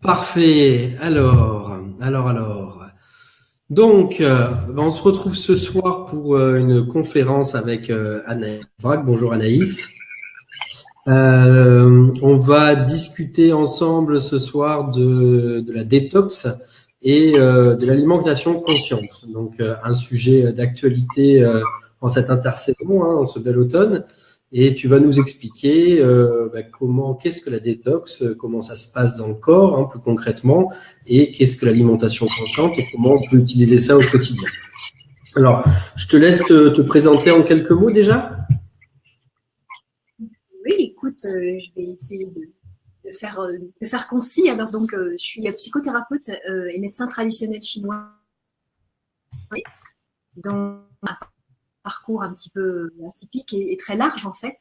Parfait. Alors. Donc, on se retrouve ce soir pour une conférence avec Anaïs Braque. Bonjour Anaïs. On va discuter ensemble ce soir de la détox et de l'alimentation consciente. Donc, un sujet d'actualité en cette intersaison, en ce bel automne. Et tu vas nous expliquer qu'est-ce que la détox, comment ça se passe dans le corps, plus concrètement, et qu'est-ce que l'alimentation consciente et comment on peut utiliser ça au quotidien. Alors, je te laisse te présenter en quelques mots déjà. Oui, écoute, je vais essayer de faire concis. Alors donc, je suis psychothérapeute et médecin traditionnel chinois. Donc, un parcours un petit peu atypique et très large en fait,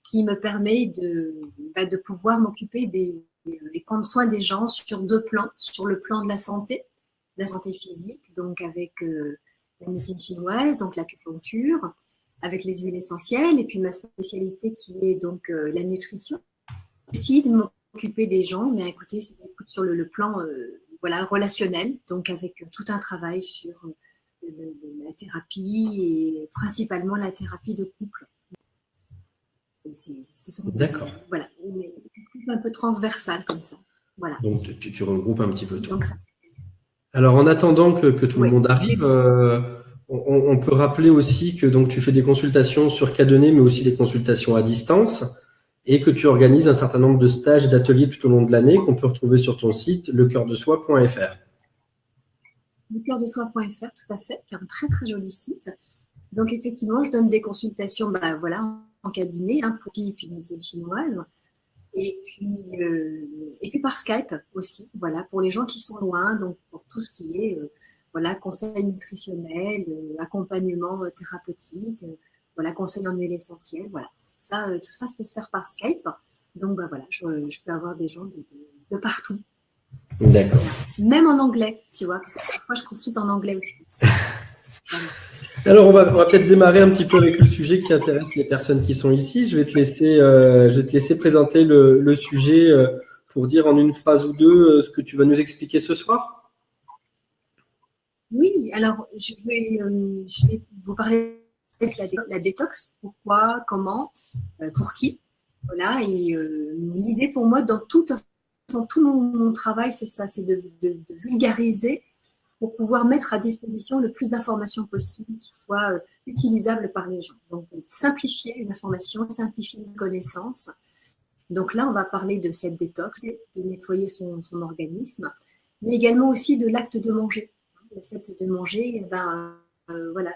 qui me permet de pouvoir m'occuper et prendre soin des gens sur deux plans, sur le plan de la santé physique, donc avec la médecine chinoise, donc l'acupuncture, avec les huiles essentielles, et puis ma spécialité qui est donc la nutrition. Aussi de m'occuper des gens, mais écoute sur le plan relationnel, donc avec tout un travail sur la thérapie et principalement la thérapie de couple. D'accord. Voilà, un peu transversal comme ça. Voilà. Donc, tu regroupes un petit peu tout. Donc, ça. Alors, en attendant que tout le monde arrive, on peut rappeler aussi que donc, tu fais des consultations sur cas donné, mais aussi des consultations à distance, et que tu organises un certain nombre de stages et d'ateliers tout au long de l'année qu'on peut retrouver sur ton site lecoeurdesoi.fr. Lecoeurdesoi.fr, tout à fait, qui est un très très joli site. Donc effectivement, je donne des consultations en cabinet pour puis médecine chinoise. Et puis par Skype aussi, voilà, pour les gens qui sont loin, donc pour tout ce qui est conseil nutritionnel, accompagnement thérapeutique, conseil en huile essentielle, voilà, tout ça peut se faire par Skype. Donc je peux avoir des gens de partout. D'accord. Même en anglais, tu vois, parce que parfois je consulte en anglais aussi. Voilà. Alors, on va peut-être démarrer un petit peu avec le sujet qui intéresse les personnes qui sont ici. Je vais te laisser présenter le sujet pour dire en une phrase ou deux ce que tu vas nous expliquer ce soir. Oui, alors je vais vous parler de la détox. Pourquoi, comment, pour qui. Voilà, et l'idée pour moi dans tout mon travail, c'est ça, c'est de vulgariser pour pouvoir mettre à disposition le plus d'informations possible qui soient utilisables par les gens. Donc, simplifier une information, simplifier une connaissance. Donc là, on va parler de cette détox, de nettoyer son organisme, mais également aussi de l'acte de manger. Le fait de manger, voilà,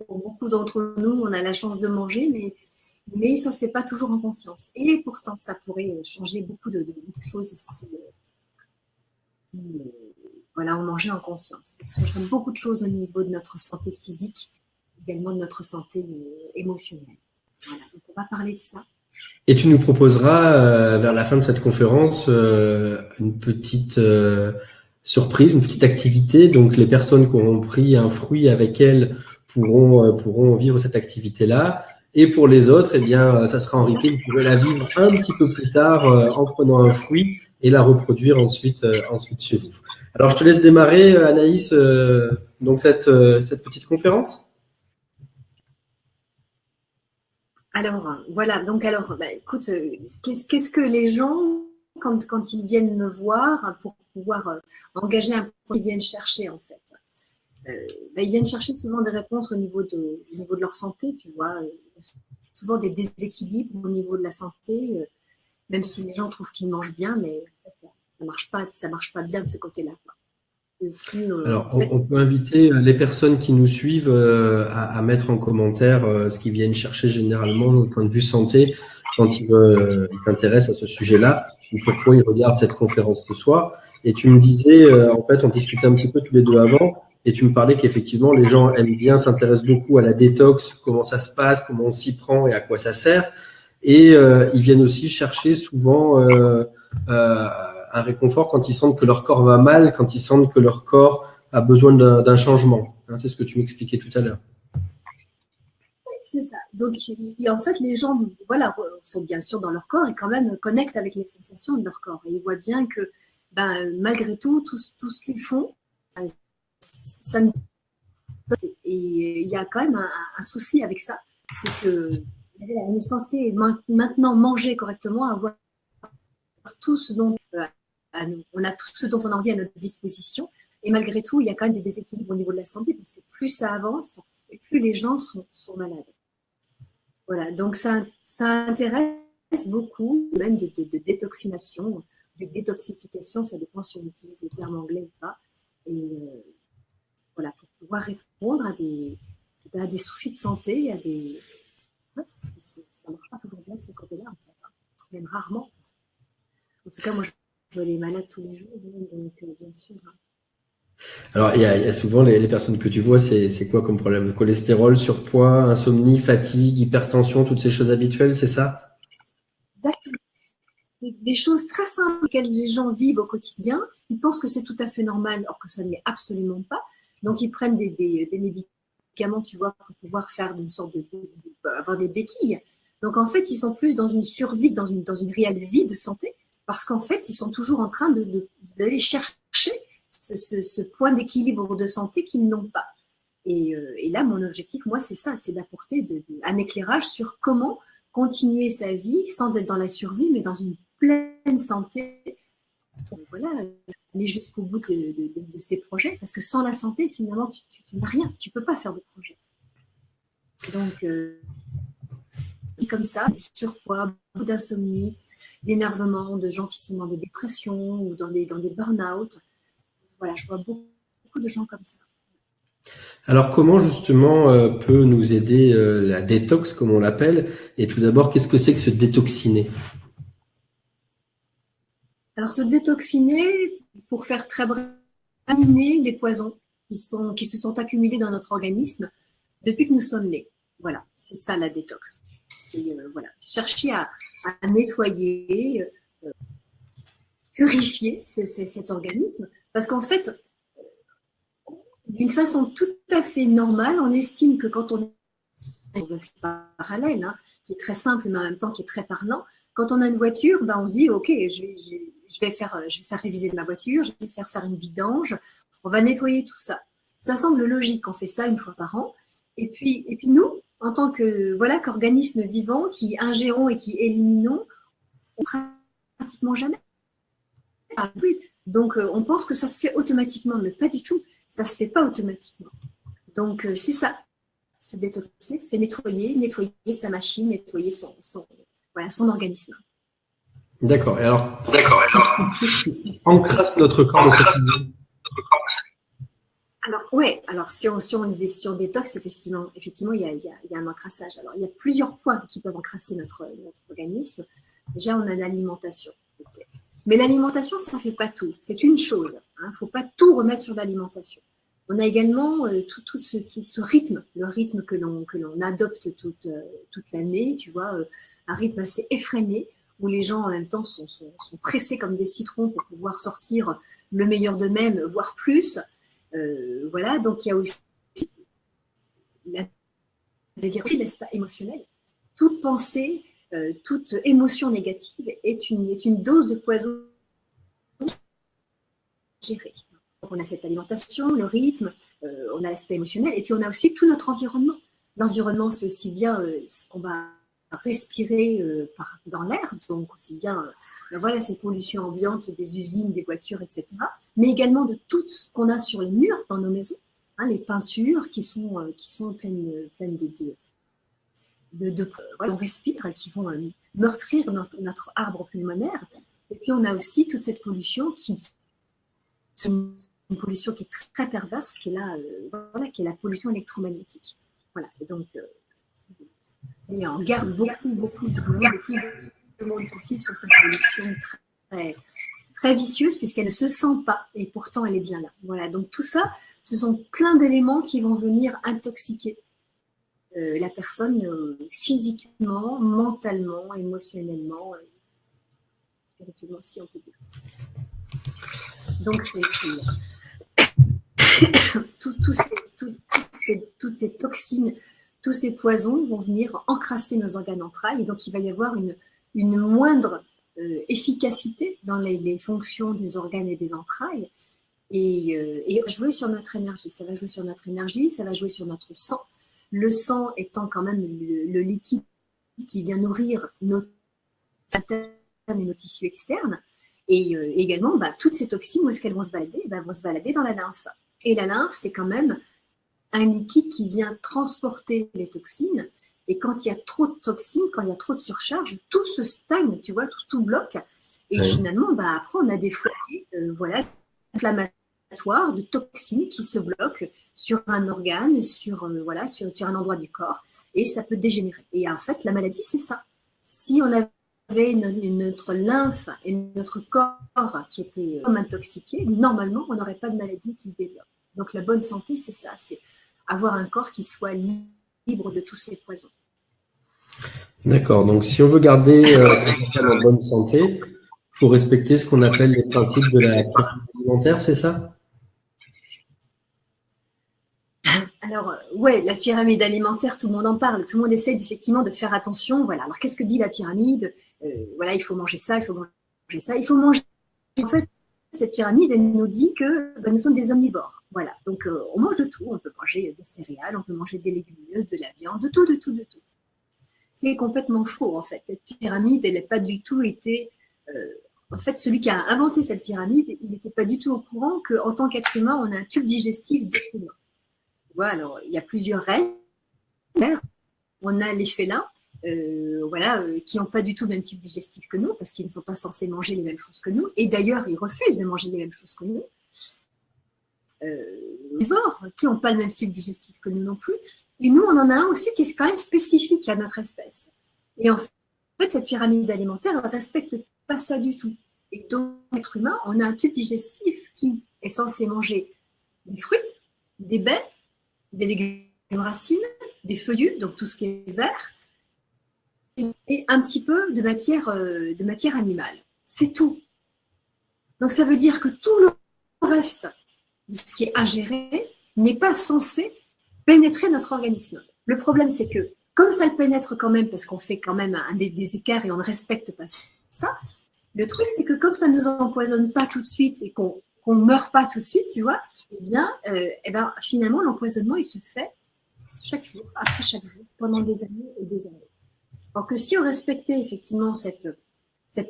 pour beaucoup d'entre nous, on a la chance de manger, mais ça ne se fait pas toujours en conscience. Et pourtant, ça pourrait changer beaucoup de choses si on mangeait en conscience. Ça changerait beaucoup de choses au niveau de notre santé physique, également de notre santé émotionnelle. Voilà, donc on va parler de ça. Et tu nous proposeras vers la fin de cette conférence une petite surprise, une petite activité. Donc les personnes qui auront pris un fruit avec elles pourront vivre cette activité-là. Et pour les autres, ça sera en replay. Vous pourrez la vivre un petit peu plus tard en prenant un fruit et la reproduire ensuite chez vous. Alors je te laisse démarrer, Anaïs, donc cette petite conférence. Alors, voilà. Donc, écoute, qu'est-ce que les gens, quand ils viennent me voir pour pouvoir engager un projet, ils viennent chercher, en fait. Ils viennent chercher souvent des réponses au niveau de leur santé, tu vois. Souvent des déséquilibres au niveau de la santé, même si les gens trouvent qu'ils mangent bien, mais ça marche pas bien de ce côté-là, quoi. Alors, on peut inviter les personnes qui nous suivent à mettre en commentaire ce qu'ils viennent chercher généralement au point de vue santé quand ils s'intéressent à ce sujet-là, ou pourquoi ils regardent cette conférence ce soir. Et tu me disais, en fait, on discutait un petit peu tous les deux avant, et tu me parlais qu'effectivement, les gens aiment bien, s'intéressent beaucoup à la détox, comment ça se passe, comment on s'y prend et à quoi ça sert. Et ils viennent aussi chercher souvent un réconfort quand ils sentent que leur corps va mal, quand ils sentent que leur corps a besoin d'un changement. C'est ce que tu m'expliquais tout à l'heure. C'est ça. Donc, en fait, les gens, sont bien sûr dans leur corps et quand même connectent avec les sensations de leur corps. Et ils voient bien que, malgré tout ce qu'ils font, ça ne... Et il y a quand même un souci avec ça, c'est que on est censé maintenant manger correctement, avoir tout ce dont on a tout ce dont on a envie à notre disposition, et malgré tout, il y a quand même des déséquilibres au niveau de la santé, parce que plus ça avance, et plus les gens sont malades. Voilà, donc ça intéresse beaucoup, même de détoxination, de détoxification, ça dépend si on utilise les termes anglais ou pas. Et voilà, pour pouvoir répondre à des soucis de santé, à des... Ouais, ça ne marche pas toujours bien de ce côté-là, en fait, hein. Même rarement. En tout cas, moi, je vois des malades tous les jours, donc bien sûr. Hein. Alors, il y a souvent les personnes que tu vois, c'est quoi comme problème? Cholestérol, surpoids, insomnie, fatigue, hypertension, toutes ces choses habituelles, c'est ça? Exactement. Des choses très simples auxquelles les gens vivent au quotidien, ils pensent que c'est tout à fait normal, alors que ça ne l'est absolument pas. Donc, ils prennent des médicaments, tu vois, pour pouvoir faire une sorte avoir des béquilles. Donc, en fait, ils sont plus dans une survie, dans une réelle vie de santé, parce qu'en fait, ils sont toujours en train d'aller chercher ce point d'équilibre de santé qu'ils n'ont pas. Et là, mon objectif, moi, c'est ça, c'est d'apporter un éclairage sur comment continuer sa vie sans être dans la survie, mais dans une pleine santé. Voilà, aller jusqu'au bout de ces projets, parce que sans la santé, finalement, tu n'as rien, tu ne peux pas faire de projet. Donc, comme ça, du surpoids, beaucoup d'insomnie, d'énervement, de gens qui sont dans des dépressions ou dans des burn-out. Voilà, je vois beaucoup de gens comme ça. Alors, comment justement peut nous aider la détox, comme on l'appelle? Et tout d'abord, qu'est-ce que c'est que se détoxiner? Alors, se détoxiner, pour faire très bref, éliminer les poisons qui se sont accumulés dans notre organisme depuis que nous sommes nés. Voilà, c'est ça la détox. C'est voilà, chercher à nettoyer, purifier cet organisme, parce qu'en fait, d'une façon tout à fait normale, on estime que quand on parallèle, hein, qui est très simple mais en même temps qui est très parlant, quand on a une voiture, on se dit ok, je vais faire réviser ma voiture, je vais faire une vidange, on va nettoyer tout ça. Ça semble logique, on fait ça une fois par an. Et puis nous, en tant que qu'organisme vivant qui ingérons et qui éliminons, on pratiquement jamais. Donc on pense que ça se fait automatiquement, mais pas du tout. Ça se fait pas automatiquement. Donc c'est ça. Se détoxer, c'est nettoyer sa machine, nettoyer son organisme. D'accord. Et alors, encrasse notre corps de cette manière. Alors si on détox, effectivement, il y a un encrassage. Alors, il y a plusieurs points qui peuvent encrasser notre organisme. Déjà, on a l'alimentation. Okay. Mais l'alimentation, ça ne fait pas tout. C'est une chose. Il ne faut pas tout remettre sur l'alimentation. On a également tout ce rythme, le rythme que l'on adopte toute l'année, tu vois, un rythme assez effréné, où les gens en même temps sont pressés comme des citrons pour pouvoir sortir le meilleur d'eux-mêmes, voire plus. Voilà, donc il y a aussi l'aspect émotionnel. Toute pensée, toute émotion négative est une dose de poison gérée. Donc on a cette alimentation, le rythme, on a l'aspect émotionnel, et puis on a aussi tout notre environnement. L'environnement, c'est aussi bien ce qu'on va respirer dans l'air, donc aussi bien cette pollution ambiante des usines, des voitures, etc. Mais également de tout ce qu'on a sur les murs dans nos maisons, hein, les peintures qui sont pleines on respire, qui vont meurtrir notre arbre pulmonaire. Et puis on a aussi toute cette pollution qui une pollution qui est très perverse, qui est la pollution électromagnétique. Voilà. Et donc et on garde beaucoup de monde possible sur cette pollution très, très vicieuse, puisqu'elle ne se sent pas, et pourtant elle est bien là. Voilà, donc tout ça, ce sont plein d'éléments qui vont venir intoxiquer la personne physiquement, mentalement, émotionnellement, spirituellement, si on peut dire. Donc toutes ces toxines, tous ces poisons vont venir encrasser nos organes entrailles, et donc il va y avoir une moindre efficacité dans les fonctions des organes et des entrailles. Et jouer sur notre énergie. Ça va jouer sur notre énergie, ça va jouer sur notre sang. Le sang étant quand même le liquide qui vient nourrir nos interne et nos tissus externes. Et également, toutes ces toxines, où est-ce qu'elles vont se balader? Elles vont se balader dans la lymphe. Et la lymphe, c'est quand même un liquide qui vient transporter les toxines. Et quand il y a trop de toxines, quand il y a trop de surcharge, tout se stagne, tu vois, tout bloque. Et finalement, après, on a des foyers inflammatoires de toxines qui se bloquent sur un organe, sur un endroit du corps. Et ça peut dégénérer. Et en fait, la maladie, c'est ça. Si on avait notre lymphe et notre corps qui étaient comme intoxiqués, normalement, on n'aurait pas de maladie qui se développe. Donc, la bonne santé, c'est ça. C'est avoir un corps qui soit libre de tous ces poisons. D'accord. Donc, si on veut garder en bonne santé, il faut respecter ce qu'on appelle les principes de la pyramide alimentaire, c'est ça? Alors, ouais, la pyramide alimentaire, tout le monde en parle. Tout le monde essaie effectivement de faire attention. Voilà. Alors, qu'est-ce que dit la pyramide? Il faut manger ça, il faut manger ça, il faut manger. En fait, cette pyramide, elle nous dit que nous sommes des omnivores. Voilà. Donc, on mange de tout. On peut manger des céréales, on peut manger des légumineuses, de la viande, de tout. Ce qui est complètement faux, en fait. Cette pyramide, elle n'a pas du tout été... en fait, celui qui a inventé cette pyramide, il n'était pas du tout au courant qu'en tant qu'être humain, on a un tube digestif d'être humain. Voilà, alors, il y a plusieurs règles. On a les félins, qui n'ont pas du tout le même type digestif que nous, parce qu'ils ne sont pas censés manger les mêmes choses que nous. Et d'ailleurs, ils refusent de manger les mêmes choses que nous. Herbivores, qui n'ont pas le même type digestif que nous non plus. Et nous, on en a un aussi qui est quand même spécifique à notre espèce. Et en fait, cette pyramide alimentaire ne respecte pas ça du tout. Et donc, l'être humain, on a un tube digestif qui est censé manger des fruits, des baies, des légumes racines, des feuillus, donc tout ce qui est vert, et un petit peu de matière animale. C'est tout. Donc ça veut dire que tout le reste de ce qui est ingéré n'est pas censé pénétrer notre organisme. Le problème, c'est que comme ça le pénètre quand même, parce qu'on fait quand même des écarts et on ne respecte pas ça, le truc, c'est que comme ça ne nous empoisonne pas tout de suite et qu'on ne meurt pas tout de suite, tu vois, finalement, l'empoisonnement, il se fait chaque jour, après chaque jour, pendant des années et des années. Alors que si on respectait effectivement cette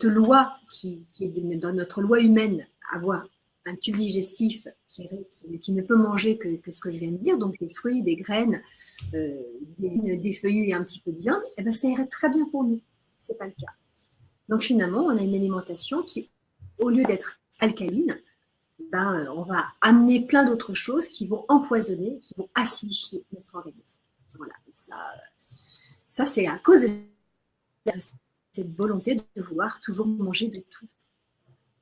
loi qui est dans notre loi humaine, avoir un tube digestif qui ne peut manger que ce que je viens de dire, donc des fruits, des graines, des feuillus et un petit peu de viande, ça irait très bien pour nous. C'est pas le cas. Donc finalement, on a une alimentation qui, au lieu d'être alcaline, on va amener plein d'autres choses qui vont empoisonner, qui vont acidifier notre organisme. Voilà. Et ça c'est à cause de cette volonté de vouloir toujours manger de tout.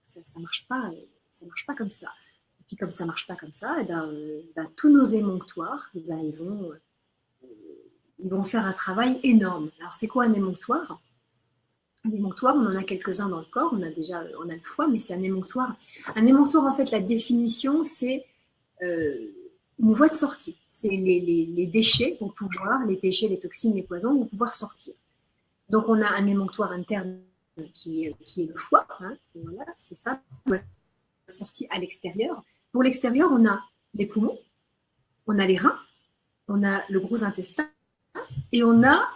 Ça marche pas comme ça. Et puis comme ça marche pas comme ça, tous nos émonctoires, ils vont faire un travail énorme. Alors c'est quoi un émonctoire? Un émonctoire, on en a quelques-uns dans le corps, on a le foie, mais c'est un émonctoire. Un émonctoire, en fait, la définition, c'est une voie de sortie. C'est les déchets vont pouvoir, les déchets, les toxines, les poisons vont pouvoir sortir. Donc, on a un émonctoire interne qui est le foie, voilà, c'est ça, sortie à l'extérieur. Pour l'extérieur, on a les poumons, on a les reins, on a le gros intestin, et on a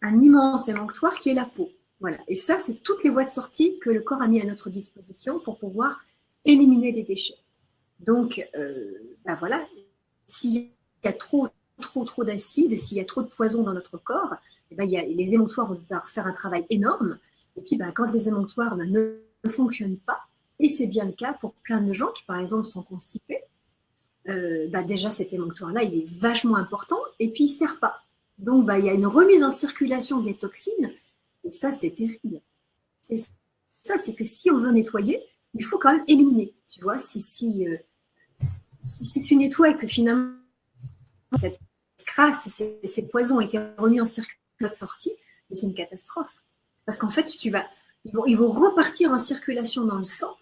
un immense émonctoire qui est la peau. Voilà. Et ça, c'est toutes les voies de sortie que le corps a mis à notre disposition pour pouvoir éliminer les déchets. Donc, voilà, s'il y a trop d'acide, s'il y a trop de poison dans notre corps, les émonctoires vont faire un travail énorme. Et puis, quand les émonctoires ne fonctionnent pas, et c'est bien le cas pour plein de gens qui, par exemple, sont constipés, déjà, cet émonctoire-là, il est vachement important, et puis il ne sert pas. Donc, il y a une remise en circulation des toxines. Et ça, c'est terrible. C'est que si on veut nettoyer, il faut quand même éliminer. Tu vois, si tu nettoies et que finalement, cette crasse, ces poisons étaient remis en circulation de sortie, c'est une catastrophe. Parce qu'en fait, ils vont repartir en circulation dans le sang.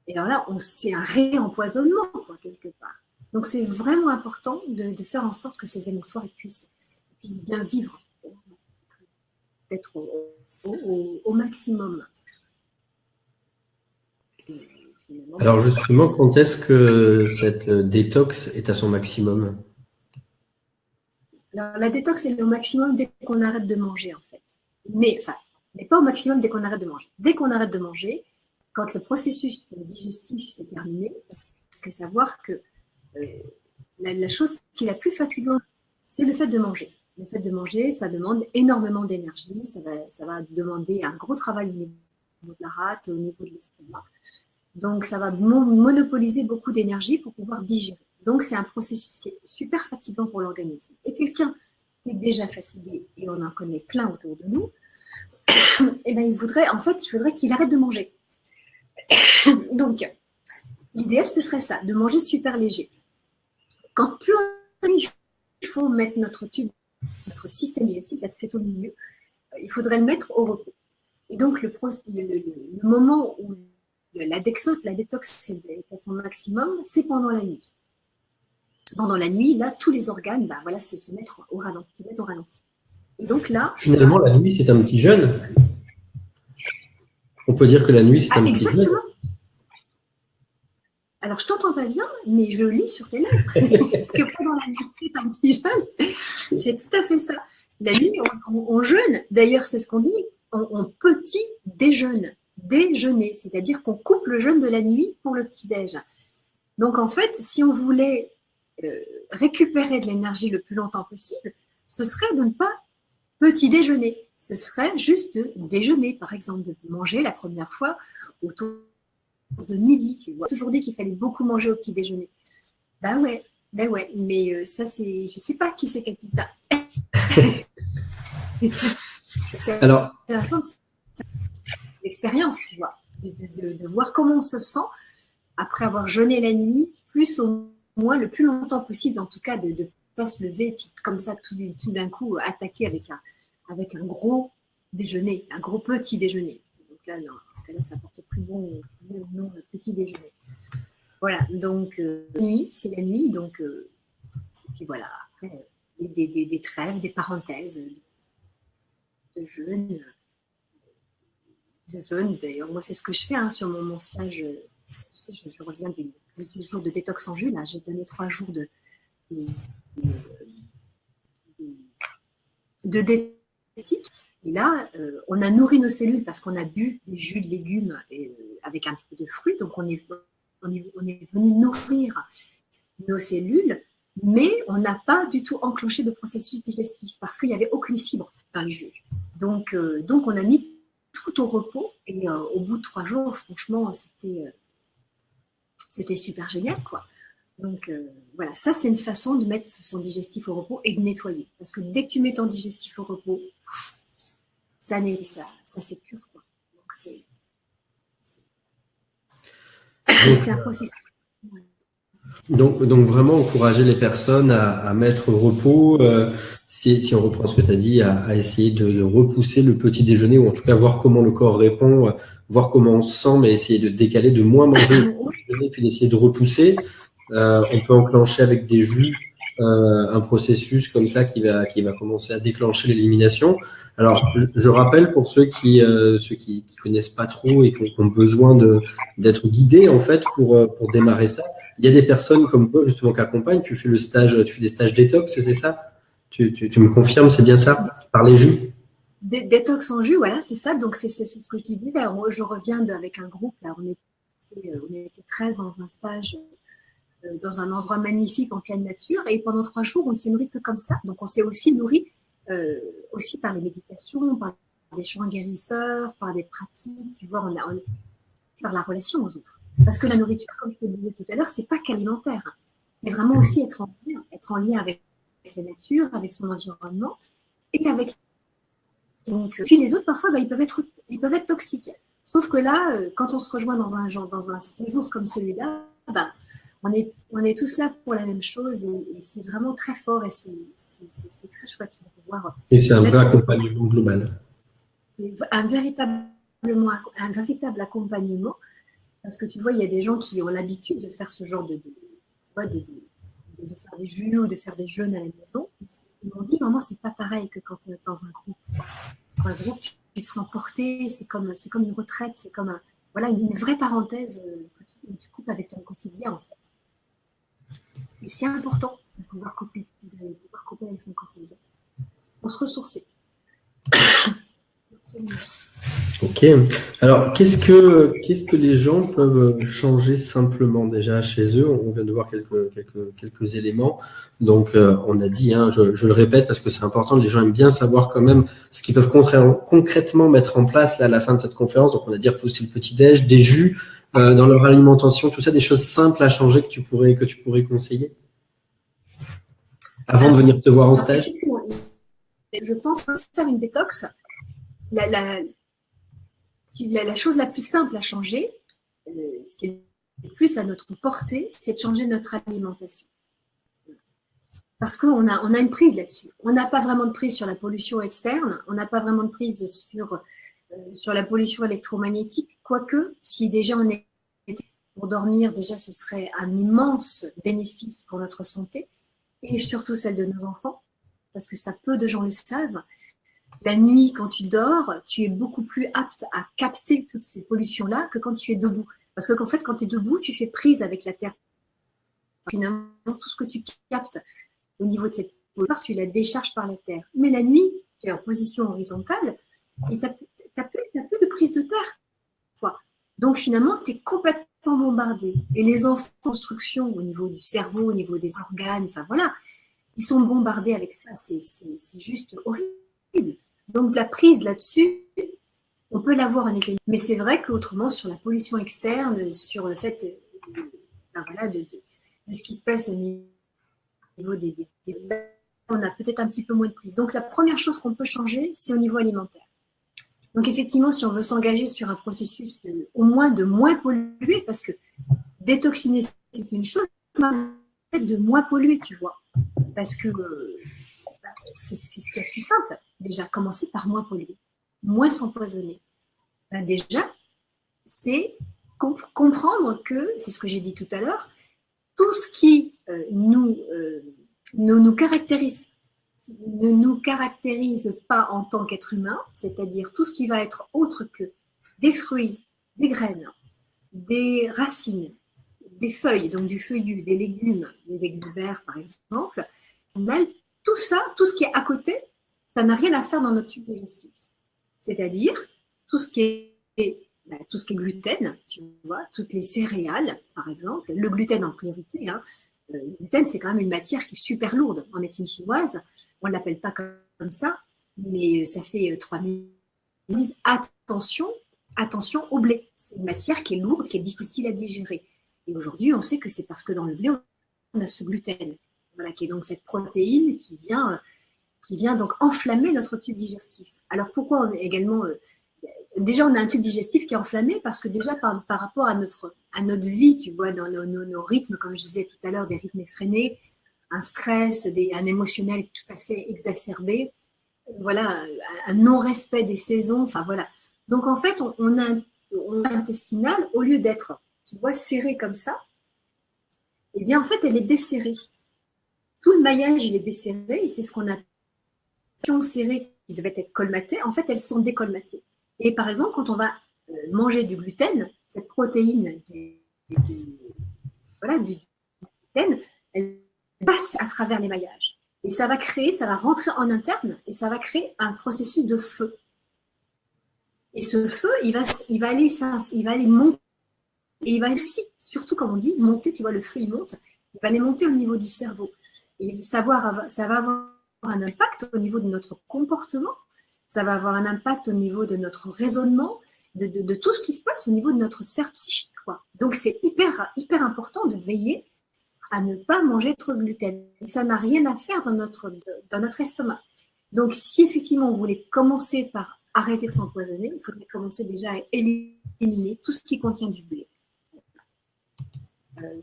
Et alors là, c'est un réempoisonnement, quelque part. Donc, c'est vraiment important de faire en sorte que ces émonctoires puissent bien vivre. D'être au maximum. Alors justement, quand est-ce que cette détox est à son maximum? Alors, la détox est au maximum dès qu'on arrête de manger, en fait. Mais, enfin, n'est pas au maximum dès qu'on arrête de manger. Dès qu'on arrête de manger, quand le processus digestif s'est terminé, il faut savoir que la chose qui est la plus fatigante, c'est le fait de manger. Le fait de manger, ça demande énormément d'énergie, ça va demander un gros travail au niveau de la rate, au niveau de l'estomac. Donc, ça va monopoliser beaucoup d'énergie pour pouvoir digérer. Donc, c'est un processus qui est super fatigant pour l'organisme. Et quelqu'un qui est déjà fatigué, et on en connaît plein autour de nous, eh ben, il faudrait qu'il arrête de manger. Donc, l'idéal, ce serait ça, de manger super léger. Quand plus il faut mettre notre tube, notre système digestif, la tête au milieu, il faudrait le mettre au repos. Et donc, le moment où la détox est à son maximum, c'est pendant la nuit. Pendant la nuit, là, tous les organes se mettent au ralenti. Et donc là... Finalement, la nuit, c'est un petit jeûne. On peut dire que la nuit, c'est un petit jeûne. Alors, je t'entends pas bien, mais je lis sur tes lèvres que pendant la nuit, c'est un petit jeûne. C'est tout à fait ça. La nuit, on jeûne. D'ailleurs, c'est ce qu'on dit. On petit déjeune. Déjeuner, c'est-à-dire qu'on coupe le jeûne de la nuit pour le petit-déj. Donc, en fait, si on voulait récupérer de l'énergie le plus longtemps possible, ce serait de ne pas petit déjeuner. Ce serait juste de déjeuner, par exemple, de manger la première fois autour de midi. Tu vois, toujours dit qu'il fallait beaucoup manger au petit déjeuner. Ben ouais, mais ça, c'est... Je sais pas qui c'est qui a dit ça. Alors, l'expérience, tu vois, de voir comment on se sent après avoir jeûné la nuit, plus au moins le plus longtemps possible, en tout cas, de ne pas se lever et puis comme ça, tout d'un coup, attaquer avec un gros déjeuner, un gros petit déjeuner. Donc là, non, parce que là, ça porte plus bon nom, le petit déjeuner. Voilà, donc, nuit, c'est la nuit, donc, et puis voilà, après, des trêves, des parenthèses de jeûne. D'ailleurs, moi, c'est ce que je fais sur mon stage. Tu sais, je reviens du séjour de détox en jus. Là, j'ai donné 3 jours de diététique. Et là, on a nourri nos cellules parce qu'on a bu des jus de légumes avec un petit peu de fruits. Donc, on est venu nourrir nos cellules, mais on n'a pas du tout enclenché de processus digestif parce qu'il n'y avait aucune fibre dans les jus. Donc, on a mis tout au repos et au bout de 3 jours, franchement, c'était super génial, quoi. Donc voilà, ça c'est une façon de mettre son digestif au repos et de nettoyer. Parce que dès que tu mets ton digestif au repos, ça s'épure, quoi. Donc c'est un processus. Donc vraiment encourager les personnes à mettre au repos, si on reprend ce que tu as dit, à essayer de repousser le petit déjeuner, ou en tout cas voir comment le corps répond, voir comment on se sent, mais essayer de décaler, de moins manger le petit déjeuner, puis d'essayer de repousser. On peut enclencher avec des jus un processus comme ça qui va commencer à déclencher l'élimination. Alors, je rappelle pour ceux qui connaissent pas trop et qui ont besoin d'être guidés en fait pour démarrer ça. Il y a des personnes comme toi justement qui accompagnent. Tu fais des stages détox, c'est ça? Tu me confirmes, c'est bien ça? Par les jus? Détox en jus, voilà, c'est ça. Donc c'est ce que je disais. Là, moi, je reviens avec un groupe. Là, on était 13 dans un stage dans un endroit magnifique en pleine nature. Et pendant 3 jours, on s'est nourri que comme ça. Donc, on s'est aussi nourri aussi par les méditations, par des chants guérisseurs, par des pratiques, tu vois, par la relation aux autres. Parce que la nourriture, comme je te le disais tout à l'heure, c'est pas qu'alimentaire. C'est vraiment aussi être en lien avec la nature, avec son environnement et avec. Donc, puis les autres, parfois, ils peuvent être toxiques. Sauf que là, quand on se rejoint dans un séjour comme celui-là, on est tous là pour la même chose et c'est vraiment très fort et c'est très chouette de pouvoir. Et c'est un vrai accompagnement global. Un véritable accompagnement, parce que tu vois, il y a des gens qui ont l'habitude de faire ce genre de faire des jus ou de faire des jeûnes à la maison. Ils m'ont dit, maman, c'est pas pareil que quand tu es dans un groupe. Dans un groupe, tu te sens porté, c'est comme une retraite, c'est comme voilà, une vraie parenthèse que tu coupes avec ton quotidien, en fait. Et c'est important de pouvoir couper avec son quotidien. Pour se ressourcer. Absolument. Ok. Alors, qu'est-ce que les gens peuvent changer simplement déjà chez eux? On vient de voir quelques éléments. Donc, on a dit, hein, je le répète parce que c'est important, les gens aiment bien savoir quand même ce qu'ils peuvent concrètement mettre en place là, à la fin de cette conférence. Donc, on a dit repousser le petit-déj, des jus dans leur alimentation, tout ça, des choses simples à changer que tu pourrais conseiller avant de venir te voir en stage. Je pense faire une détox. La chose la plus simple à changer, ce qui est le plus à notre portée, c'est de changer notre alimentation. Parce qu'on a une prise là-dessus. On n'a pas vraiment de prise sur la pollution externe, on n'a pas vraiment de prise sur la pollution électromagnétique, quoique, si déjà on était pour dormir, déjà ce serait un immense bénéfice pour notre santé, et surtout celle de nos enfants, parce que ça, peu de gens le savent. La nuit, quand tu dors, tu es beaucoup plus apte à capter toutes ces pollutions-là que quand tu es debout. Parce qu'en fait, quand tu es debout, tu fais prise avec la terre. Finalement, tout ce que tu captes au niveau de cette pollution, tu la décharges par la terre. Mais la nuit, tu es en position horizontale et tu n'as plus de prise de terre. Quoi. Donc finalement, tu es complètement bombardé. Et les enfants en construction au niveau du cerveau, au niveau des organes, enfin voilà, ils sont bombardés avec ça. C'est juste horrible. Donc la prise là-dessus, on peut l'avoir en effet. Mais c'est vrai qu'autrement, sur la pollution externe, sur le fait de ce qui se passe au niveau des on a peut-être un petit peu moins de prise. Donc la première chose qu'on peut changer, c'est au niveau alimentaire. Donc effectivement, si on veut s'engager sur un processus au moins de moins polluer, parce que détoxiner, c'est une chose, de moins polluer, tu vois. Parce que c'est ce qui est plus simple. Déjà, commencer par moins polluer, moins s'empoisonner. Ben déjà, c'est comprendre que, c'est ce que j'ai dit tout à l'heure, tout ce qui nous caractérise, ne nous caractérise pas en tant qu'être humain, c'est-à-dire tout ce qui va être autre que des fruits, des graines, des racines, des feuilles, donc du feuillu, des légumes verts par exemple, tout ça, tout ce qui est à côté, ça n'a rien à faire dans notre tube digestif. C'est-à-dire tout ce qui est gluten, tu vois, toutes les céréales, par exemple, le gluten en priorité. Hein. Le gluten, c'est quand même une matière qui est super lourde en médecine chinoise. On ne l'appelle pas comme ça, mais ça fait 3000 ils disent attention au blé. C'est une matière qui est lourde, qui est difficile à digérer. Et aujourd'hui, on sait que c'est parce que dans le blé, on a ce gluten, voilà, qui est donc cette protéine qui vient donc enflammer notre tube digestif. Alors pourquoi également déjà on a un tube digestif qui est enflammé parce que déjà par rapport à notre vie, tu vois, dans nos rythmes, comme je disais tout à l'heure, des rythmes effrénés, un stress, un émotionnel tout à fait exacerbé, voilà, un non-respect des saisons, enfin voilà. Donc en fait, on a un intestinal, au lieu d'être, tu vois, serré comme ça, eh bien en fait elle est desserrée. Tout le maillage il est desserré et c'est ce qu'on a serrées qui devaient être colmatées, en fait elles sont décolmatées. Et par exemple, quand on va manger du gluten, cette protéine du gluten, elle passe à travers les maillages. Et ça va rentrer en interne et ça va créer un processus de feu. Et ce feu, il va aller monter. Et il va aussi, surtout comme on dit, monter, tu vois, le feu il monte, il va aller monter au niveau du cerveau. Et ça va avoir un impact au niveau de notre comportement, ça va avoir un impact au niveau de notre raisonnement, de tout ce qui se passe au niveau de notre sphère psychique, quoi. Donc c'est hyper important de veiller à ne pas manger trop de gluten. Ça n'a rien à faire dans notre estomac. Donc si effectivement vous voulez commencer par arrêter de s'empoisonner, il faudrait commencer déjà à éliminer tout ce qui contient du blé.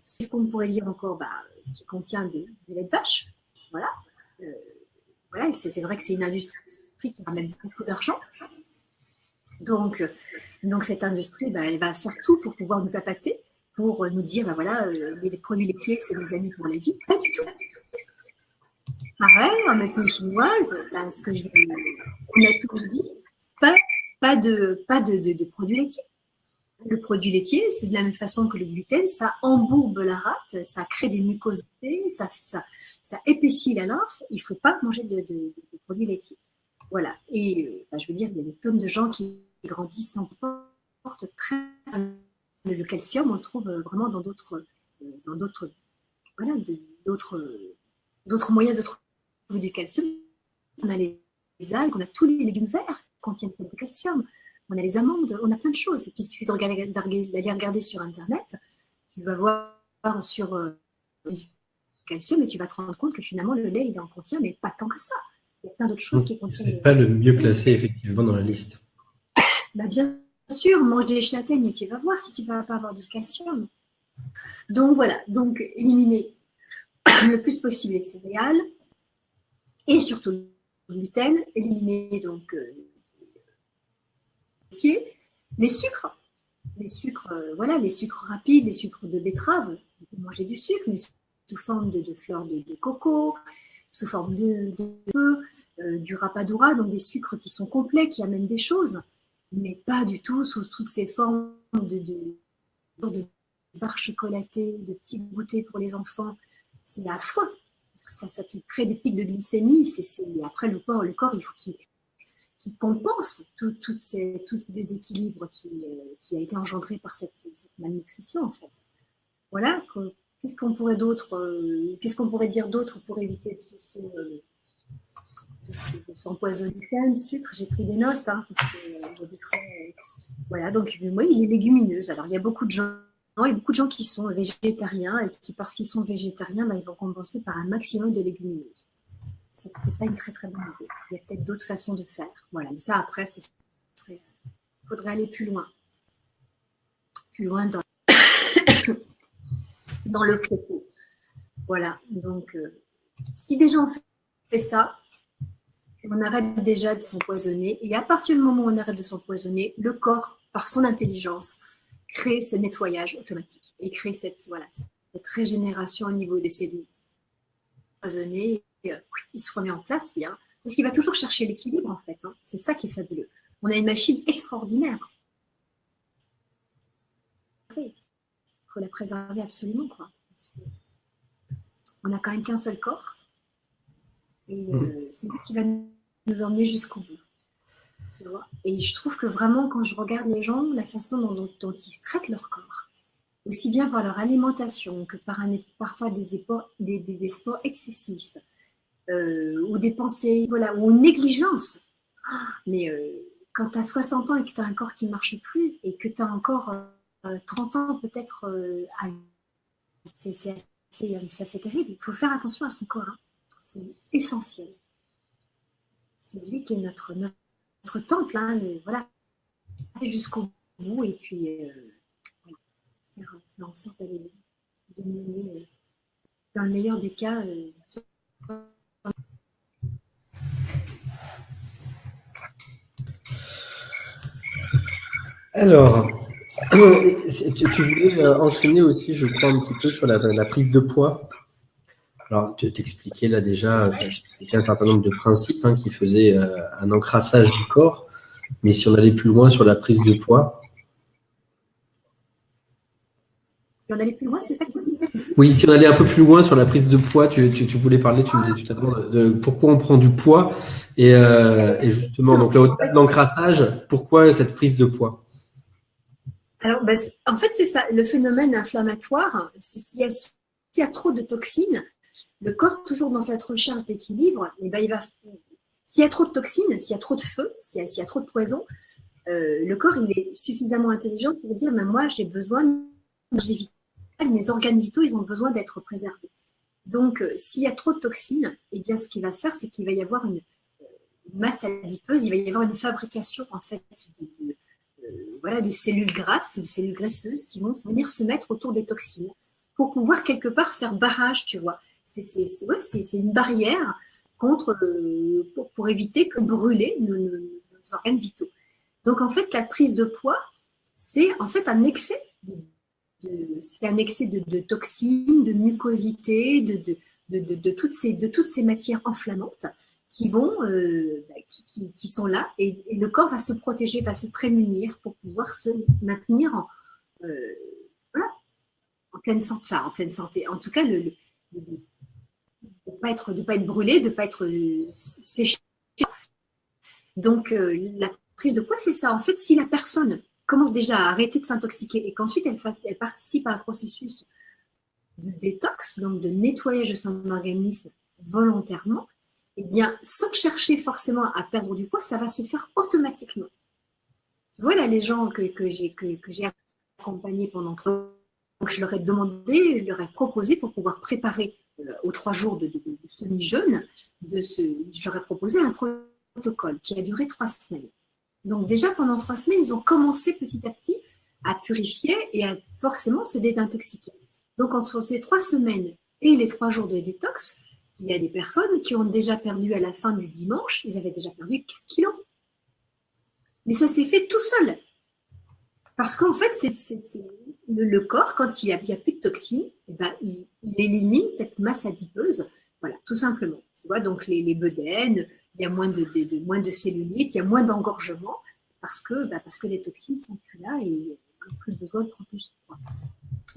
C'est ce qu'on pourrait dire encore, ce qui contient du lait de vache. Voilà. Voilà, c'est vrai que c'est une industrie qui ramène beaucoup d'argent. Donc cette industrie, elle va faire tout pour pouvoir nous appâter, pour nous dire, voilà, les produits laitiers, c'est des amis pour la vie. Pas du tout. Pareil, en médecine chinoise, ce que on a tout dit, pas de produits laitiers. Le produit laitier, c'est de la même façon que le gluten, ça embourbe la rate, ça crée des mucosités, ça épaissit la lymphe. Il ne faut pas manger de produits laitiers. Voilà. Et je veux dire, il y a des tonnes de gens qui grandissent sans porte très. Le calcium, on le trouve vraiment dans d'autres voilà, d'autres moyens de trouver du calcium. On a les algues, on a tous les légumes verts qui contiennent du calcium. On a les amandes, on a plein de choses. Et puis, il suffit d'aller regarder sur Internet. Tu vas voir sur du calcium et tu vas te rendre compte que finalement, le lait, il en contient, mais pas tant que ça. Il y a plein d'autres choses qui contiennent. Ce n'est pas le mieux classé, effectivement, dans la liste. Bien sûr, mange des châtaignes et tu vas voir si tu ne vas pas avoir du calcium. Donc, voilà. Donc, éliminer le plus possible les céréales et surtout le gluten. Éliminer donc les sucres, les sucres rapides, les sucres de betterave. On peut manger du sucre, mais sous forme de fleurs de coco, sous forme du rapadura, donc des sucres qui sont complets, qui amènent des choses, mais pas du tout sous toutes ces formes de barres chocolatées, de petits goûters pour les enfants. C'est affreux, parce que ça te crée des pics de glycémie. Après, le corps, il faut qu'il compense tout déséquilibre qui a été engendré par cette malnutrition, en fait. Voilà. Qu'est-ce qu'on pourrait dire d'autre pour éviter de s'empoisonner? Le sucre, j'ai pris des notes, parce que voilà. Donc oui, les légumineuses. Alors il y a beaucoup de gens qui sont végétariens et qui, parce qu'ils sont végétariens, ils vont compenser par un maximum de légumineuses. C'est pas une très très bonne idée. Il y a peut-être d'autres façons de faire. Voilà, mais ça après, il faudrait aller plus loin dans le propos. Voilà, donc si déjà on fait ça, on arrête déjà de s'empoisonner. Et à partir du moment où on arrête de s'empoisonner, le corps, par son intelligence, crée ce nettoyage automatique et crée cette régénération au niveau des cellules empoisonnées. Il se remet en place bien, parce qu'il va toujours chercher l'équilibre, en fait. C'est ça qui est fabuleux. On a une machine extraordinaire. Il faut la préserver absolument, quoi. On n'a quand même qu'un seul corps, et c'est lui qui va nous emmener jusqu'au bout. Tu vois. Et je trouve que vraiment, quand je regarde les gens, la façon dont ils traitent leur corps, aussi bien par leur alimentation que parfois des sports excessifs, ou des pensées, voilà, ou une négligence. Mais quand tu as 60 ans et que tu as un corps qui ne marche plus et que tu as encore 30 ans peut-être, c'est assez terrible. Il faut faire attention à son corps. C'est essentiel. C'est lui qui est notre temple. Voilà, jusqu'au bout et puis faire en sorte de mener, dans le meilleur des cas, alors, tu voulais enchaîner aussi, je crois, un petit peu sur la prise de poids. Alors, tu t'expliquais là déjà un certain nombre de principes qui faisaient un encrassage du corps. Mais si on allait plus loin sur la prise de poids. Si on allait plus loin, c'est ça que tu disais? Oui, si on allait un peu plus loin sur la prise de poids, tu voulais parler, tu me disais tout à l'heure, de pourquoi on prend du poids. Et justement, donc l'encrassage, pourquoi cette prise de poids? Alors, en fait, c'est ça. Le phénomène inflammatoire, s'il y a trop de toxines, le corps, toujours dans cette recherche d'équilibre, s'il y a trop de toxines, s'il y a trop de feu, s'il y a trop de poison, le corps, il est suffisamment intelligent pour dire, mais moi, j'ai besoin d'énergie vitale, mes organes vitaux, ils ont besoin d'être préservés. Donc, s'il y a trop de toxines, eh bien, ce qu'il va faire, c'est qu'il va y avoir une masse adipeuse, il va y avoir une fabrication, en fait, de cellules grasses, de cellules graisseuses qui vont venir se mettre autour des toxines pour pouvoir quelque part faire barrage, tu vois. C'est une barrière contre, pour éviter que brûler nos organes vitaux. Donc en fait, la prise de poids, c'est en fait un excès de toxines, de mucosité, de toutes ces matières enflammantes qui sont là et le corps va se protéger, va se prémunir pour pouvoir se maintenir voilà, en pleine santé, enfin, en pleine santé. En tout cas, de ne pas être brûlé, de ne pas être séché. Donc, la prise de poids, c'est ça. En fait, si la personne commence déjà à arrêter de s'intoxiquer et qu'ensuite elle participe à un processus de détox, donc de nettoyage de son organisme volontairement, eh bien, sans chercher forcément à perdre du poids, ça va se faire automatiquement. Tu vois, là, les gens que j'ai accompagnés pendant 3 ans, donc je leur ai demandé, je leur ai proposé pour pouvoir préparer aux 3 jours de semi-jeûne, je leur ai proposé un protocole qui a duré 3 semaines. Donc déjà, pendant 3 semaines, ils ont commencé petit à petit à purifier et à forcément se désintoxiquer. Donc entre ces 3 semaines et les 3 jours de détox, il y a des personnes qui ont déjà perdu à la fin du dimanche, ils avaient déjà perdu 4 kilos. Mais ça s'est fait tout seul. Parce qu'en fait, le corps, quand il n'y a plus de toxines, eh ben, il élimine cette masse adipeuse, voilà, tout simplement. Tu vois, donc les bedaines, il y a moins de cellulite, il y a moins d'engorgement, parce que les toxines ne sont plus là et il n'y a plus besoin de protéger.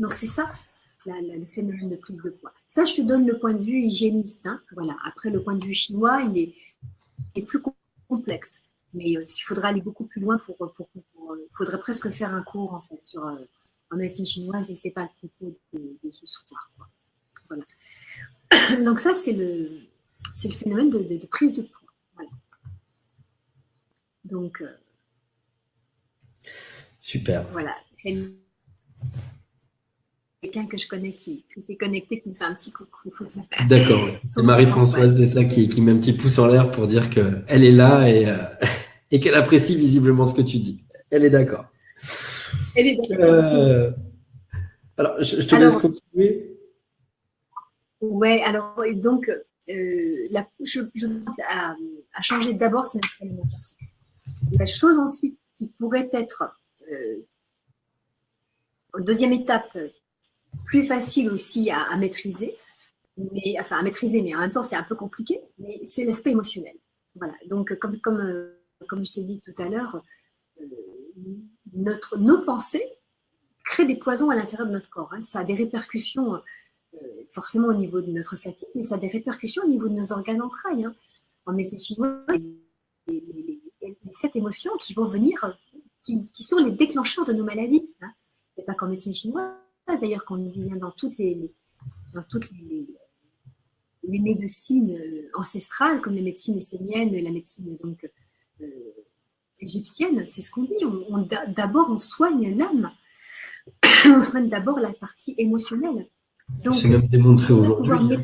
Donc c'est ça, le phénomène de prise de poids. Ça, je te donne le point de vue hygiéniste. Hein, voilà. Après, le point de vue chinois, il est plus complexe. Mais il faudra aller beaucoup plus loin il faudrait presque faire un cours en fait en médecine chinoise et c'est pas le propos de ce soir. Quoi. Voilà. Donc ça c'est le phénomène de prise de poids. Voilà. Donc super. Voilà. Quelqu'un que je connais qui s'est connecté, qui me fait un petit coucou. D'accord. C'est Marie-Françoise, c'est ça qui met un petit pouce en l'air pour dire qu'elle est là et qu'elle apprécie visiblement ce que tu dis. Elle est d'accord. Elle est d'accord. Alors, je te laisse continuer. Ouais, alors, donc, je à changer d'abord, c'est notre alimentation. La chose ensuite qui pourrait être, en deuxième étape, plus facile aussi à maîtriser, mais en même temps, c'est un peu compliqué, mais c'est l'aspect émotionnel. Voilà, donc, comme je t'ai dit tout à l'heure, nos pensées créent des poisons à l'intérieur de notre corps. Hein. Ça a des répercussions forcément au niveau de notre fatigue, mais ça a des répercussions au niveau de nos organes entrailles. Hein. En médecine chinoise, les 7 émotions qui vont venir, qui sont les déclencheurs de nos maladies. Hein. Il n'y a pas qu'en médecine chinoise, d'ailleurs, qu'on vient dans toutes les médecines ancestrales, comme les médecines esséniennes, la médecine donc, égyptienne, c'est ce qu'on dit. D'abord, on soigne l'âme. On soigne d'abord la partie émotionnelle. C'est même démontré aujourd'hui.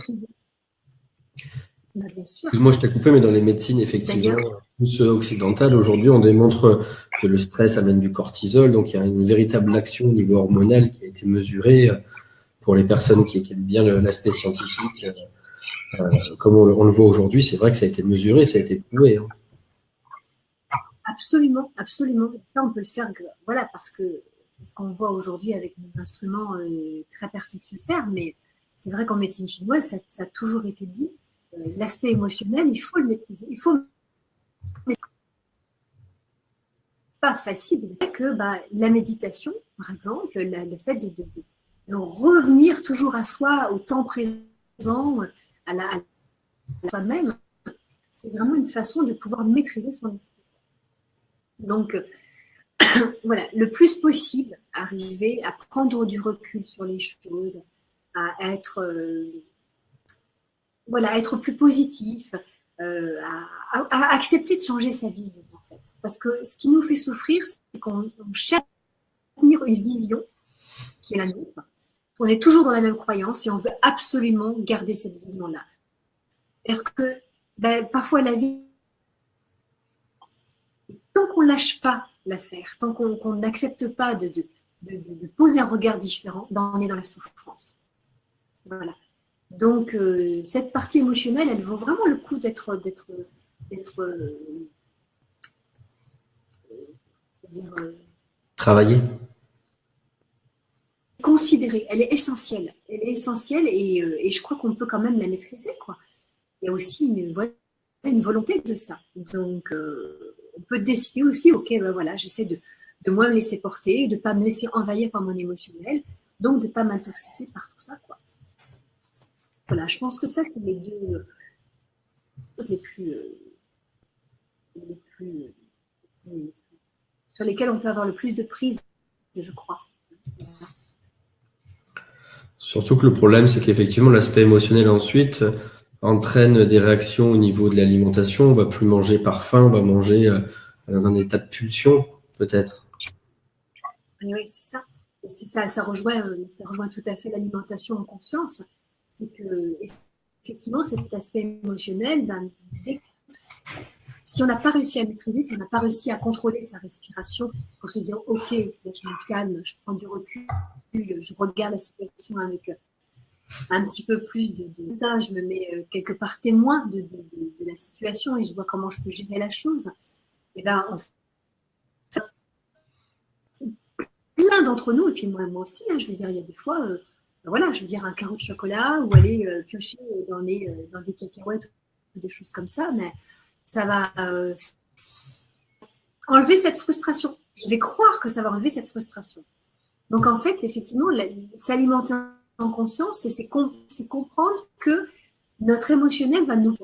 Bah, bien sûr. Excuse-moi, je t'ai coupé, mais dans les médecines, effectivement, plus occidentales, aujourd'hui, on démontre que le stress amène du cortisol. Donc, il y a une véritable action au niveau hormonal qui a été mesurée pour les personnes qui aiment bien l'aspect scientifique. Comme on le voit aujourd'hui, c'est vrai que ça a été mesuré, ça a été prouvé. Hein. Absolument, absolument. Ça, on peut le faire, voilà, parce qu'on voit aujourd'hui avec nos instruments très perfectionnés, mais c'est vrai qu'en médecine chinoise, ça a toujours été dit, l'aspect émotionnel, il faut le maîtriser. Il faut pas facile que la méditation, par exemple, le fait de revenir toujours à soi, au temps présent, à soi-même, c'est vraiment une façon de pouvoir maîtriser son esprit. Donc, voilà, le plus possible, arriver à prendre du recul sur les choses, à être plus positif, à accepter de changer sa vision, en fait. Parce que ce qui nous fait souffrir, c'est qu'on cherche à tenir une vision qui est la nôtre. On est toujours dans la même croyance et on veut absolument garder cette vision-là. C'est-à-dire que parfois la vie, tant qu'on ne lâche pas l'affaire, tant qu'on n'accepte pas de poser un regard différent, on est dans la souffrance. Voilà. Donc, cette partie émotionnelle, elle vaut vraiment le coup d'être travaillée. Considérée. Elle est essentielle. Elle est essentielle et je crois qu'on peut quand même la maîtriser, quoi. Il y a aussi une volonté de ça. Donc, on peut décider aussi, ok, ben voilà, j'essaie de moins me laisser porter, de ne pas me laisser envahir par mon émotionnel, donc de ne pas m'intoxiquer par tout ça, quoi. Voilà, je pense que ça, c'est les deux choses les plus sur lesquelles on peut avoir le plus de prise, je crois. Surtout que le problème, c'est qu'effectivement, l'aspect émotionnel ensuite entraîne des réactions au niveau de l'alimentation. On va plus manger par faim, on va manger dans un état de pulsion, peut-être. Et oui, c'est ça. Et c'est ça, ça rejoint tout à fait l'alimentation en conscience. C'est que, effectivement, cet aspect émotionnel, si on n'a pas réussi à le maîtriser, si on n'a pas réussi à contrôler sa respiration pour se dire, ok, là, je me calme, je prends du recul, je regarde la situation avec un petit peu plus je me mets quelque part témoin de la situation et je vois comment je peux gérer la chose. Et ben, en fait, plein d'entre nous, et puis moi aussi, hein, je veux dire, il y a des fois, voilà, je veux dire, un carreau de chocolat ou aller piocher dans des cacahuètes ou des choses comme ça, mais ça va enlever cette frustration. Je vais croire que ça va enlever cette frustration. Donc, en fait, effectivement, s'alimenter en conscience, c'est comprendre que notre émotionnel va nous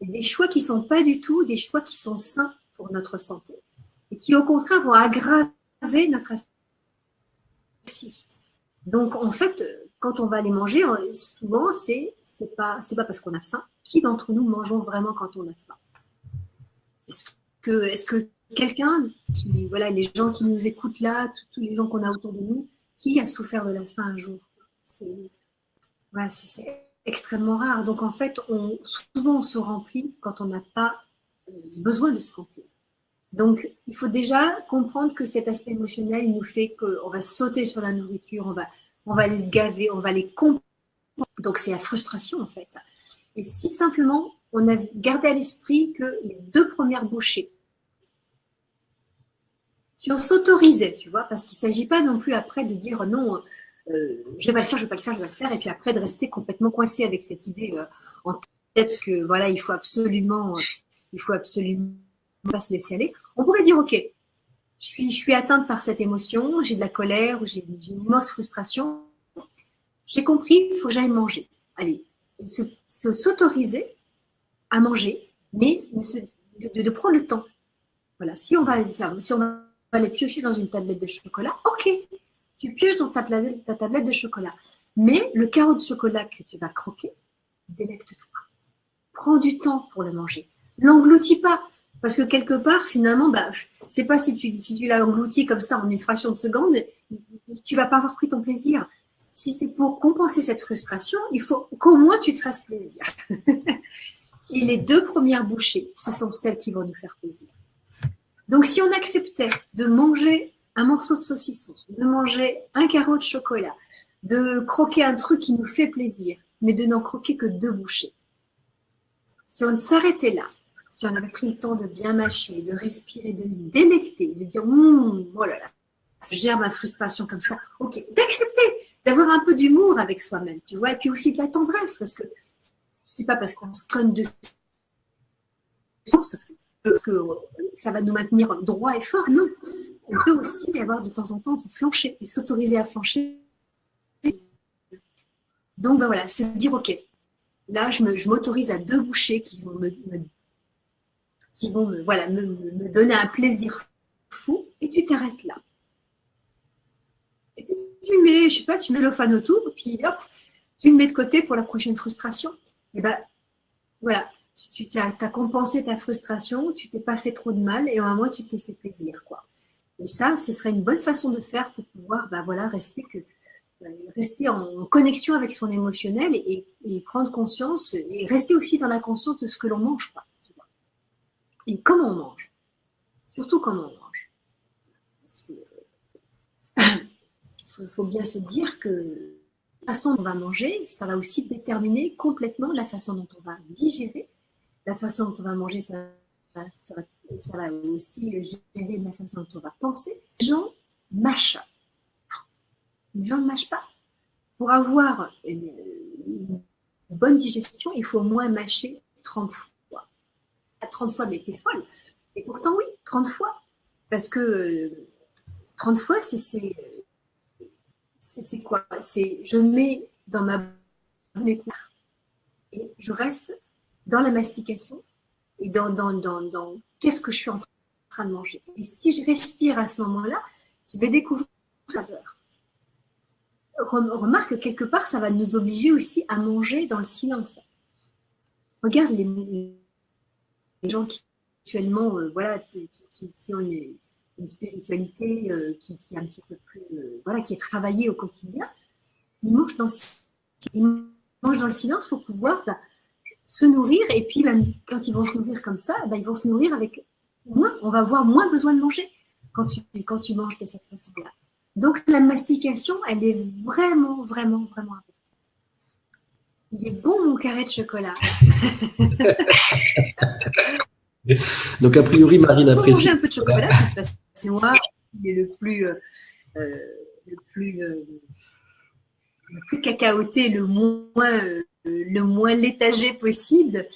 des choix qui ne sont pas du tout des choix qui sont sains pour notre santé et qui, au contraire, vont aggraver notre asphyxie. Donc, en fait, quand on va aller manger, souvent, c'est pas parce qu'on a faim. Qui d'entre nous mangeons vraiment quand on a faim? Est-ce que quelqu'un voilà, les gens qui nous écoutent là, tous les gens qu'on a autour de nous, qui a souffert de la faim un jour? C'est extrêmement rare. Donc, en fait, souvent, on se remplit quand on n'a pas besoin de se remplir. Donc, il faut déjà comprendre que cet aspect émotionnel, il nous fait qu'on va sauter sur la nourriture, on va aller se gaver, on va les comprendre. Donc, c'est la frustration, en fait. Et si simplement, on a gardé à l'esprit que les 2 premières bouchées, si on s'autorisait, tu vois, parce qu'il ne s'agit pas non plus après de dire non, je vais pas le faire, je vais pas le faire, je vais le faire, et puis après de rester complètement coincé avec cette idée en tête que voilà, il faut absolument pas se laisser aller. On pourrait dire ok, je suis atteinte par cette émotion, j'ai de la colère, ou j'ai une immense frustration. J'ai compris, il faut que j'aille manger. Allez, s'autoriser à manger, mais de prendre le temps. Voilà, si on va aller piocher dans une tablette de chocolat, ok, tu pioches dans ta tablette de chocolat. Mais le carreau de chocolat que tu vas croquer, délecte-toi. Prends du temps pour le manger. L'engloutis pas. Parce que quelque part, finalement, c'est pas si tu l'as englouti comme ça en une fraction de seconde, tu vas pas avoir pris ton plaisir. Si c'est pour compenser cette frustration, il faut qu'au moins tu te fasses plaisir. Et les 2 premières bouchées, ce sont celles qui vont nous faire plaisir. Donc, si on acceptait de manger un morceau de saucisson, de manger un carreau de chocolat, de croquer un truc qui nous fait plaisir, mais de n'en croquer que 2 bouchées. Si on s'arrêtait là, si on avait pris le temps de bien mâcher, de respirer, de se délecter, de dire oh là là, je gère ma frustration comme ça, ok, d'accepter, d'avoir un peu d'humour avec soi-même, tu vois, et puis aussi de la tendresse, parce que c'est pas parce qu'on se cogne de que ça va nous maintenir droit et fort, non. On peut aussi avoir de temps en temps de flancher et s'autoriser à flancher. Donc voilà, se dire ok, là je m'autorise à 2 bouchées qui vont me donner un plaisir fou, et tu t'arrêtes là. Et puis tu mets le fan autour, puis hop, tu le mets de côté pour la prochaine frustration. Et voilà, tu as compensé ta frustration, tu t'es pas fait trop de mal, et au moins tu t'es fait plaisir, quoi. Et ça, ce serait une bonne façon de faire pour pouvoir, rester en connexion avec son émotionnel et prendre conscience, et rester aussi dans la conscience de ce que l'on mange, quoi, tu vois. Et comment on mange. Surtout comment on mange. Parce que faut bien se dire que la façon dont on va manger, ça va aussi déterminer complètement la façon dont on va digérer. La façon dont on va manger, ça va aussi gérer la façon dont on va penser. Les gens mâchent. Les gens ne mâchent pas. Pour avoir une bonne digestion, il faut au moins mâcher 30 fois. 30 fois, mais t'es folle. Et pourtant, oui, 30 fois. Parce que 30 fois, c'est quoi? C'est je mets dans ma bouche mes coups et je reste dans la mastication et dans qu'est-ce que je suis en train de manger. Et si je respire à ce moment-là, je vais découvrir la saveur. Remarque que quelque part, ça va nous obliger aussi à manger dans le silence. Regarde les gens qui actuellement, qui ont une spiritualité qui est un petit peu plus, qui est travaillée au quotidien, ils mangent dans le silence pour pouvoir se nourrir. Et puis même quand ils vont se nourrir comme ça, ils vont se nourrir avec moins. On va avoir moins besoin de manger quand tu manges de cette façon-là. Donc la mastication, elle est vraiment, vraiment, vraiment importante. Il est bon mon carré de chocolat. Donc a priori, Marine apprécie. Manger un peu de chocolat, de toute façon, noir, il est le plus cacaoté, le moins laitagé possible.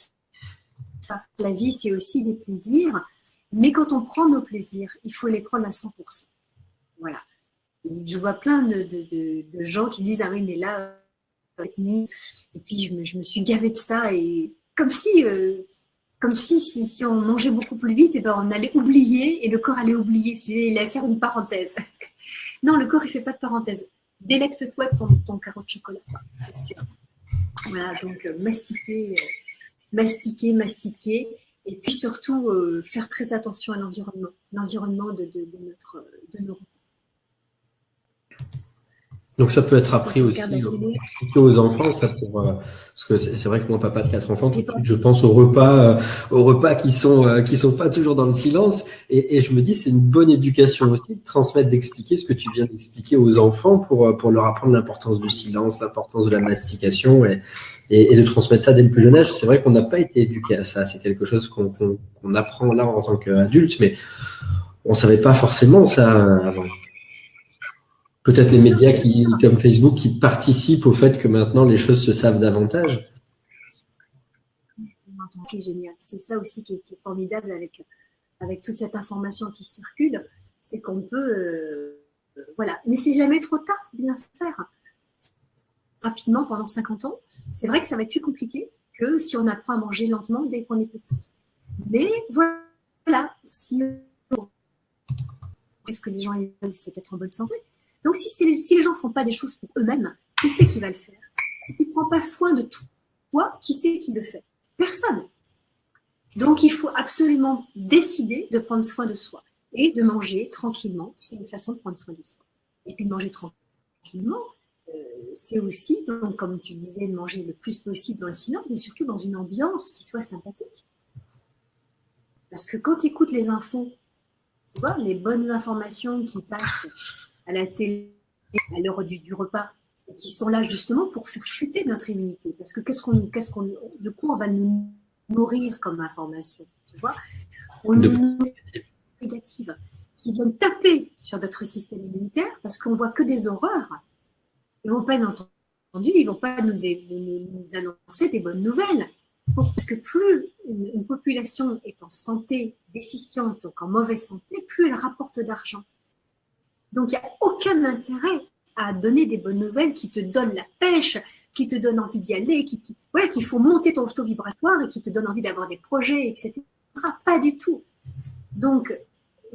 Enfin, la vie, c'est aussi des plaisirs, mais quand on prend nos plaisirs, il faut les prendre à 100%. Voilà. Et je vois plein de gens qui disent « Ah oui, mais là, cette nuit, et puis je me suis gavée de ça, et comme si on mangeait beaucoup plus vite, et on allait oublier, et le corps allait oublier, il allait faire une parenthèse. » Non, le corps, il ne fait pas de parenthèse. Délecte-toi de ton carreau de chocolat, c'est sûr. Voilà, donc mastiquer, et puis surtout faire très attention à l'environnement de nos repas. Donc ça peut être appris aussi expliquer aux enfants, ça parce que c'est vrai que moi, papa de 4 enfants, tout de suite, je pense aux repas qui sont pas toujours dans le silence, et je me dis c'est une bonne éducation aussi de transmettre, d'expliquer ce que tu viens d'expliquer aux enfants pour leur apprendre l'importance du silence, l'importance de la mastication et de transmettre ça dès le plus jeune âge. C'est vrai qu'on n'a pas été éduqué à ça, c'est quelque chose qu'on apprend là en tant qu'adulte, mais on savait pas forcément ça avant. Peut-être les médias comme Facebook qui participent au fait que maintenant les choses se savent davantage. C'est génial. C'est ça aussi qui est formidable avec toute cette information qui circule, c'est qu'on peut, mais c'est jamais trop tard pour bien faire. Rapidement, pendant 50 ans, c'est vrai que ça va être plus compliqué que si on apprend à manger lentement dès qu'on est petit. Mais voilà, si ce que les gens veulent, c'est être en bonne santé. Donc, si les gens ne font pas des choses pour eux-mêmes, qui c'est qui va le faire? Si tu ne prends pas soin de toi, qui c'est qui le fait? Personne. Donc, il faut absolument décider de prendre soin de soi et de manger tranquillement. C'est une façon de prendre soin de soi. Et puis, de manger tranquillement, c'est aussi, donc, comme tu disais, de manger le plus possible dans le silence, mais surtout dans une ambiance qui soit sympathique. Parce que quand tu écoutes les infos, tu vois, les bonnes informations qui passent à la télé, à l'heure du repas, et qui sont là justement pour faire chuter notre immunité. Parce que de quoi on va nous nourrir comme information, tu vois? On nous nourrit négatives qui viennent taper sur notre système immunitaire parce qu'on voit que des horreurs. Ils ne vont pas, bien entendu, ils ne vont pas nous annoncer des bonnes nouvelles. Parce que plus une population est en santé déficiente, donc en mauvaise santé, plus elle rapporte d'argent. Donc, il n'y a aucun intérêt à donner des bonnes nouvelles qui te donnent la pêche, qui te donnent envie d'y aller, qui font monter ton taux vibratoire et qui te donnent envie d'avoir des projets, etc. Pas du tout. Donc,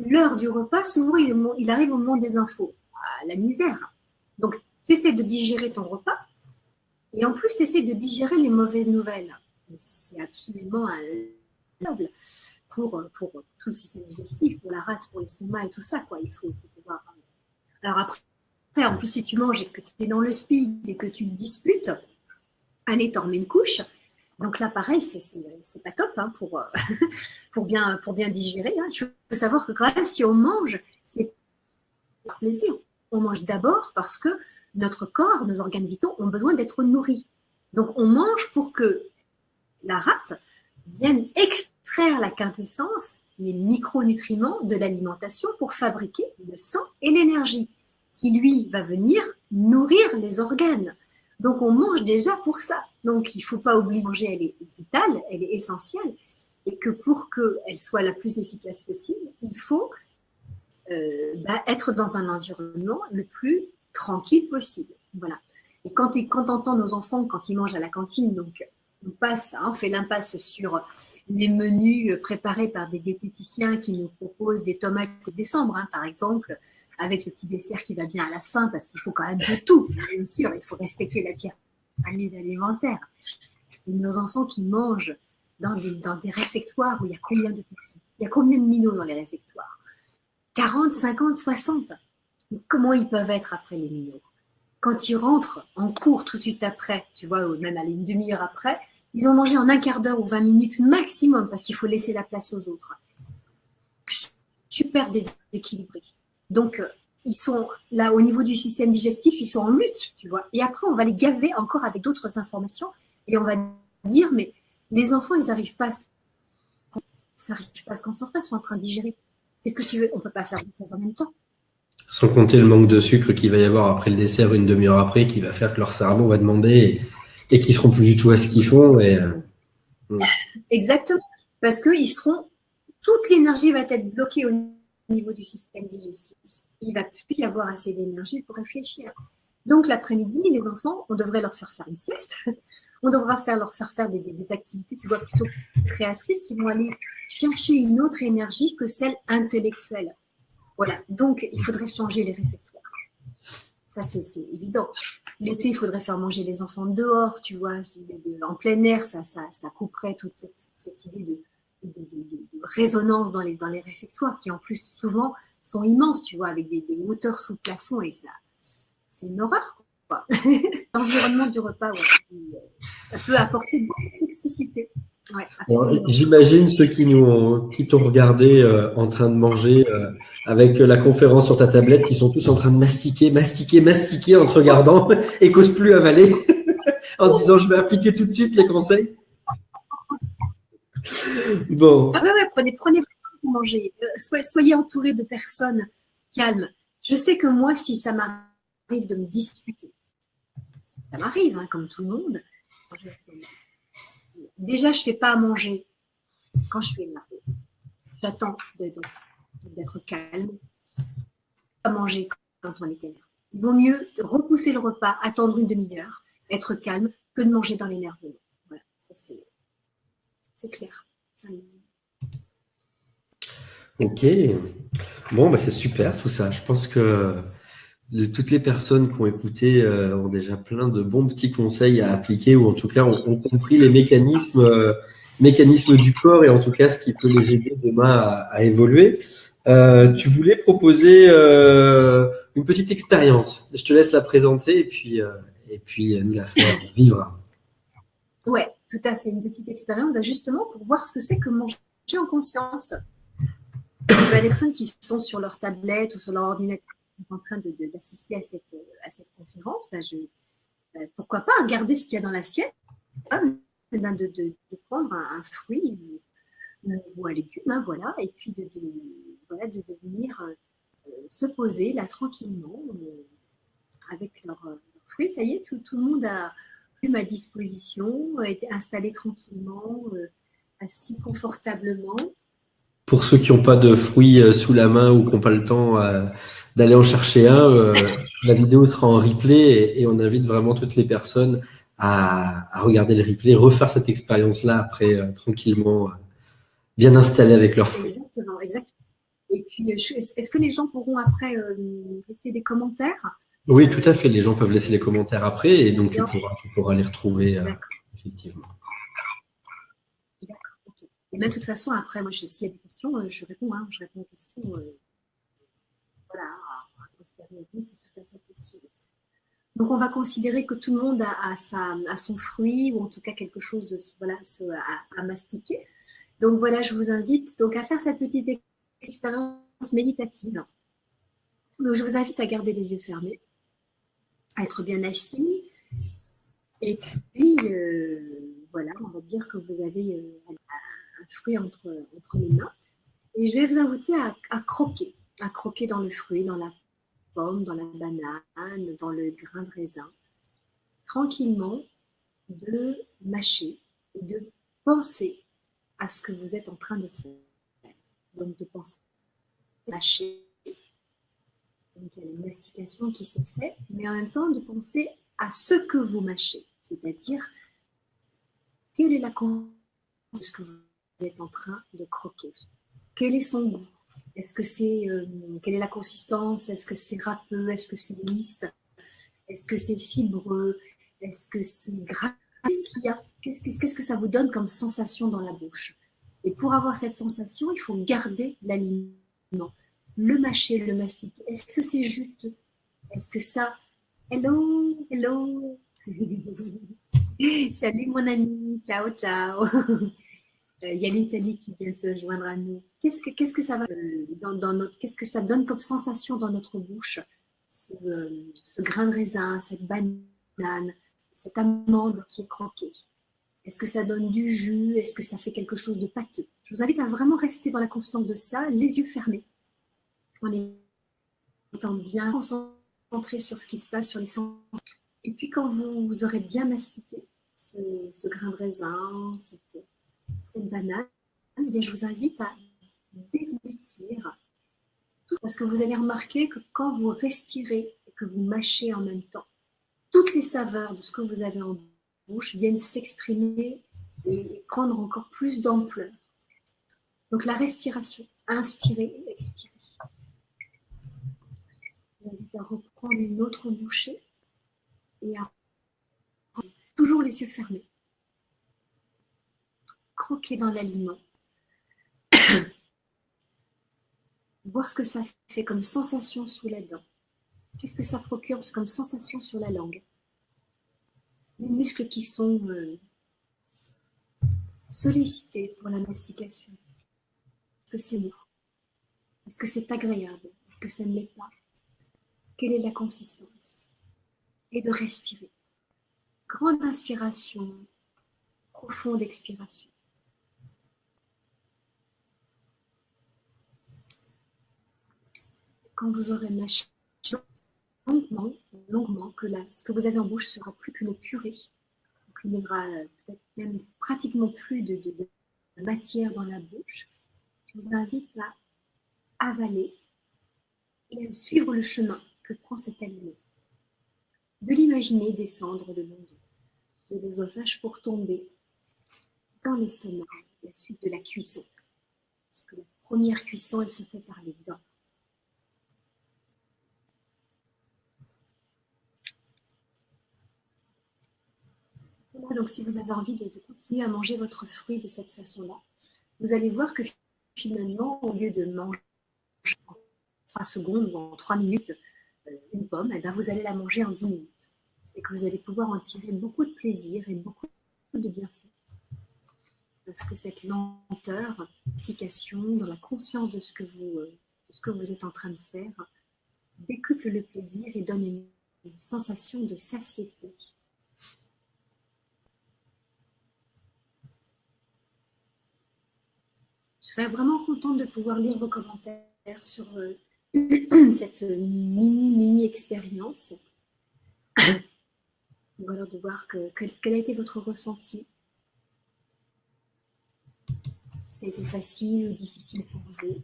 l'heure du repas, souvent, il arrive au moment des infos. Ah, la misère. Donc, tu essaies de digérer ton repas et en plus, tu essaies de digérer les mauvaises nouvelles. C'est absolument noble pour tout le système digestif, pour la rate, pour l'estomac et tout ça, quoi. Il faut pouvoir. Alors après, en plus, si tu manges et que tu es dans le speed et que tu te disputes, allez, t'en remets une couche. Donc là, pareil, c'est pas top pour bien digérer. Hein. Il faut savoir que quand même, si on mange, c'est par plaisir. On mange d'abord parce que notre corps, nos organes vitaux ont besoin d'être nourris. Donc on mange pour que la rate vienne extraire la quintessence, les micronutriments de l'alimentation pour fabriquer le sang et l'énergie qui, lui, va venir nourrir les organes. Donc, on mange déjà pour ça. Donc, il ne faut pas oublier de manger, elle est vitale, elle est essentielle. Et que pour qu'elle soit la plus efficace possible, il faut être dans un environnement le plus tranquille possible. Voilà. Et quand on entend nos enfants, quand ils mangent à la cantine, donc on fait l'impasse sur les menus préparés par des diététiciens qui nous proposent des tomates de décembre, hein, par exemple, avec le petit dessert qui va bien à la fin, parce qu'il faut quand même de tout, bien sûr, il faut respecter la pyramide alimentaire. Et nos enfants qui mangent dans des réfectoires où il y a combien de petits, il y a combien de minots dans les réfectoires? 40, 50, 60. Mais comment ils peuvent être après les minots? Quand ils rentrent en cours tout de suite après, tu vois, ou même aller une demi-heure après, ils ont mangé en un quart d'heure ou 20 minutes maximum parce qu'il faut laisser la place aux autres. Super déséquilibrés. Donc, ils sont là au niveau du système digestif, ils sont en lutte, tu vois. Et après, on va les gaver encore avec d'autres informations et on va dire, mais les enfants, ils n'arrivent pas à se concentrer, ils sont en train de digérer. Qu'est-ce que tu veux? On ne peut pas faire deux choses en même temps. Sans compter le manque de sucre qu'il va y avoir après le dessert, une demi-heure après, qui va faire que leur cerveau va demander et qu'ils seront plus du tout à ce qu'ils font. Exactement, parce que toute l'énergie va être bloquée au niveau du système digestif. Il ne va plus y avoir assez d'énergie pour réfléchir. Donc l'après-midi, les enfants, on devrait leur faire une sieste. On devra leur faire des activités, tu vois, plutôt créatrices qui vont aller chercher une autre énergie que celle intellectuelle. Voilà, donc il faudrait changer les réfectoires. Ça, c'est évident. L'été, il faudrait faire manger les enfants dehors, tu vois, en plein air, ça couperait toute cette idée de résonance dans les réfectoires, qui en plus souvent sont immenses, tu vois, avec des hauteurs sous le plafond, et ça, c'est une horreur, quoi. L'environnement du repas, ouais, ça peut apporter beaucoup de toxicité. Ouais, j'imagine ceux qui t'ont regardé en train de manger avec la conférence sur ta tablette, qui sont tous en train de mastiquer en te regardant et qu'osent plus avaler en se disant je vais appliquer tout de suite les conseils. Bon. Ah ouais, prenez pour manger. Soyez entourés de personnes calmes. Je sais que moi, si ça m'arrive de me disputer, ça m'arrive, hein, comme tout le monde. Déjà, je ne fais pas à manger quand je suis énervée. J'attends d'être calme. Pas manger quand on est énervé. Il vaut mieux repousser le repas, attendre une demi-heure, être calme, que de manger dans l'énervement. Voilà, ça c'est clair. Ok. Bon, c'est super tout ça. Je pense que toutes les personnes qui ont écouté ont déjà plein de bons petits conseils à appliquer, ou en tout cas ont compris les mécanismes du corps, et en tout cas ce qui peut les aider demain à évoluer. Tu voulais proposer une petite expérience. Je te laisse la présenter et puis nous la faire vivre. Ouais, tout à fait. Une petite expérience, justement pour voir ce que c'est que manger en conscience. Les personnes qui sont sur leur tablette ou sur leur ordinateur en train d'assister à cette conférence, pourquoi pas regarder ce qu'il y a dans l'assiette, de prendre un fruit ou un légume, hein, voilà, et puis de venir se poser là tranquillement avec leurs fruits. Ça y est, tout le monde a eu ma disposition, a été installé tranquillement, assis confortablement. Pour ceux qui n'ont pas de fruits sous la main ou qui n'ont pas le temps d'aller en chercher un, la vidéo sera en replay et on invite vraiment toutes les personnes à regarder le replay, refaire cette expérience-là après tranquillement, bien installés avec leurs fruits. Exactement. Et puis, est-ce que les gens pourront après laisser des commentaires? Oui, tout à fait. Les gens peuvent laisser les commentaires après et donc tu pourras les retrouver effectivement. D'accord, ok. Et même de toute façon, après, moi, s'il y a des questions, je réponds aux questions. Voilà, à postériori, c'est tout à fait possible. Donc, on va considérer que tout le monde a son fruit, ou en tout cas quelque chose à mastiquer. Donc, voilà, je vous invite donc à faire cette petite expérience méditative. Donc, je vous invite à garder les yeux fermés, à être bien assis. Et puis, voilà, on va dire que vous avez un fruit entre les mains. Et je vais vous inviter à croquer dans le fruit, dans la pomme, dans la banane, dans le grain de raisin. Tranquillement, de mâcher et de penser à ce que vous êtes en train de faire. Donc, de penser à mâcher. Donc, il y a la mastication qui se fait, mais en même temps, de penser à ce que vous mâchez. C'est-à-dire, quelle est la consistance de ce que vous êtes en train de croquer? Quel est son goût? Est-ce que c'est, quelle est la consistance? Est-ce que c'est râpeux? Est-ce que c'est lisse? Est-ce que c'est fibreux? Est-ce que c'est gras? Qu'est-ce qu'il y a? Qu'est-ce que ça vous donne comme sensation dans la bouche? Et pour avoir cette sensation, il faut garder l'aliment, le mâcher, le mastiquer. Est-ce que c'est juteux? Est-ce que ça... Hello, hello. Salut mon ami, ciao, ciao. Il y a l'Italie qui vient de se joindre à nous. Qu'est-ce que ça va dans notre, qu'est-ce que ça donne comme sensation dans notre bouche, ce grain de raisin, cette banane, cette amande qui est croquée? Est-ce que ça donne du jus? Est-ce que ça fait quelque chose de pâteux? Je vous invite à vraiment rester dans la conscience de ça, les yeux fermés, en étant bien concentré sur ce qui se passe, sur les sens. Et puis quand vous aurez bien mastiqué ce grain de raisin, cette banane, eh bien, je vous invite à déglutir. Parce que vous allez remarquer que quand vous respirez et que vous mâchez en même temps, toutes les saveurs de ce que vous avez en bouche viennent s'exprimer et prendre encore plus d'ampleur. Donc la respiration, inspirer et expirer. Je vous invite à reprendre une autre bouchée et à toujours les yeux fermés. Croquer dans l'aliment. Voir ce que ça fait comme sensation sous la dent. Qu'est-ce que ça procure comme sensation sur la langue? Les muscles qui sont sollicités pour la mastication. Est-ce que c'est mou? Est-ce que c'est agréable? Est-ce que ça ne l'est pas? Quelle est la consistance? Et de respirer. Grande inspiration, profonde expiration. Quand vous aurez mâché longuement, que ce que vous avez en bouche sera plus qu'une purée. Donc il n'y aura peut-être même pratiquement plus de matière dans la bouche. Je vous invite à avaler et à suivre le chemin que prend cet aliment. De l'imaginer descendre le long de l'œsophage pour tomber dans l'estomac, la suite de la cuisson. Parce que la première cuisson, elle se fait par les dents. Voilà, donc si vous avez envie de continuer à manger votre fruit de cette façon-là, vous allez voir que finalement, au lieu de manger en 3 secondes ou en 3 minutes une pomme, eh bien, vous allez la manger en 10 minutes. Et que vous allez pouvoir en tirer beaucoup de plaisir et beaucoup de bienfaits. Parce que cette lenteur, mastication, dans la conscience de ce que vous êtes en train de faire, décuple le plaisir et donne une sensation de satiété. Je serais vraiment contente de pouvoir lire vos commentaires sur cette mini expérience. Voilà, de voir quel a été votre ressenti. Si ça a été facile ou difficile pour vous.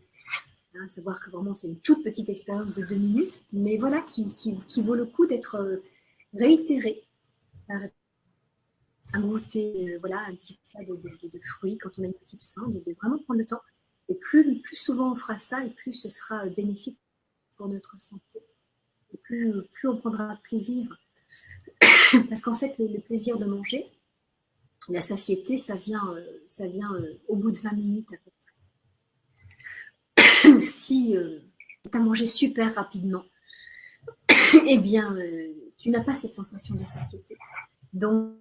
Hein, savoir que vraiment c'est une toute petite expérience de 2 minutes, mais voilà, qui vaut le coup d'être réitérée. À goûter voilà, un petit plat de fruits quand on a une petite faim, de vraiment prendre le temps. Et plus souvent on fera ça, et plus ce sera bénéfique pour notre santé. Et plus on prendra plaisir. Parce qu'en fait, le plaisir de manger, la satiété, ça vient au bout de 20 minutes à peu près. Si tu as mangé super rapidement, eh bien, tu n'as pas cette sensation de satiété. Donc,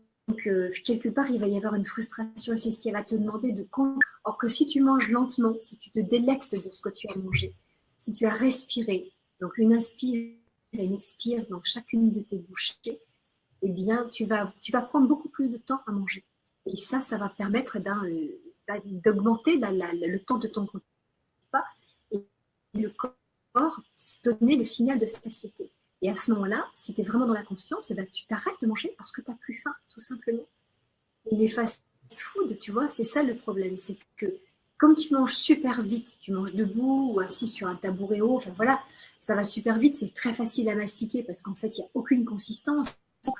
quelque part, il va y avoir une frustration, c'est ce qui va te demander de compter. Or que si tu manges lentement, si tu te délectes de ce que tu as mangé, si tu as respiré, donc une inspire et une expire dans chacune de tes bouchées, eh bien, tu vas prendre beaucoup plus de temps à manger. Et ça va permettre d'augmenter le temps de ton repas et le corps donner le signal de satiété. Et à ce moment-là, si tu es vraiment dans la conscience, eh bien, tu t'arrêtes de manger parce que tu n'as plus faim, tout simplement. Et il est facile food, tu vois, c'est ça le problème. C'est que comme tu manges super vite, tu manges debout ou assis sur un tabouret haut, enfin voilà, ça va super vite, c'est très facile à mastiquer parce qu'en fait, il n'y a aucune consistance. Tu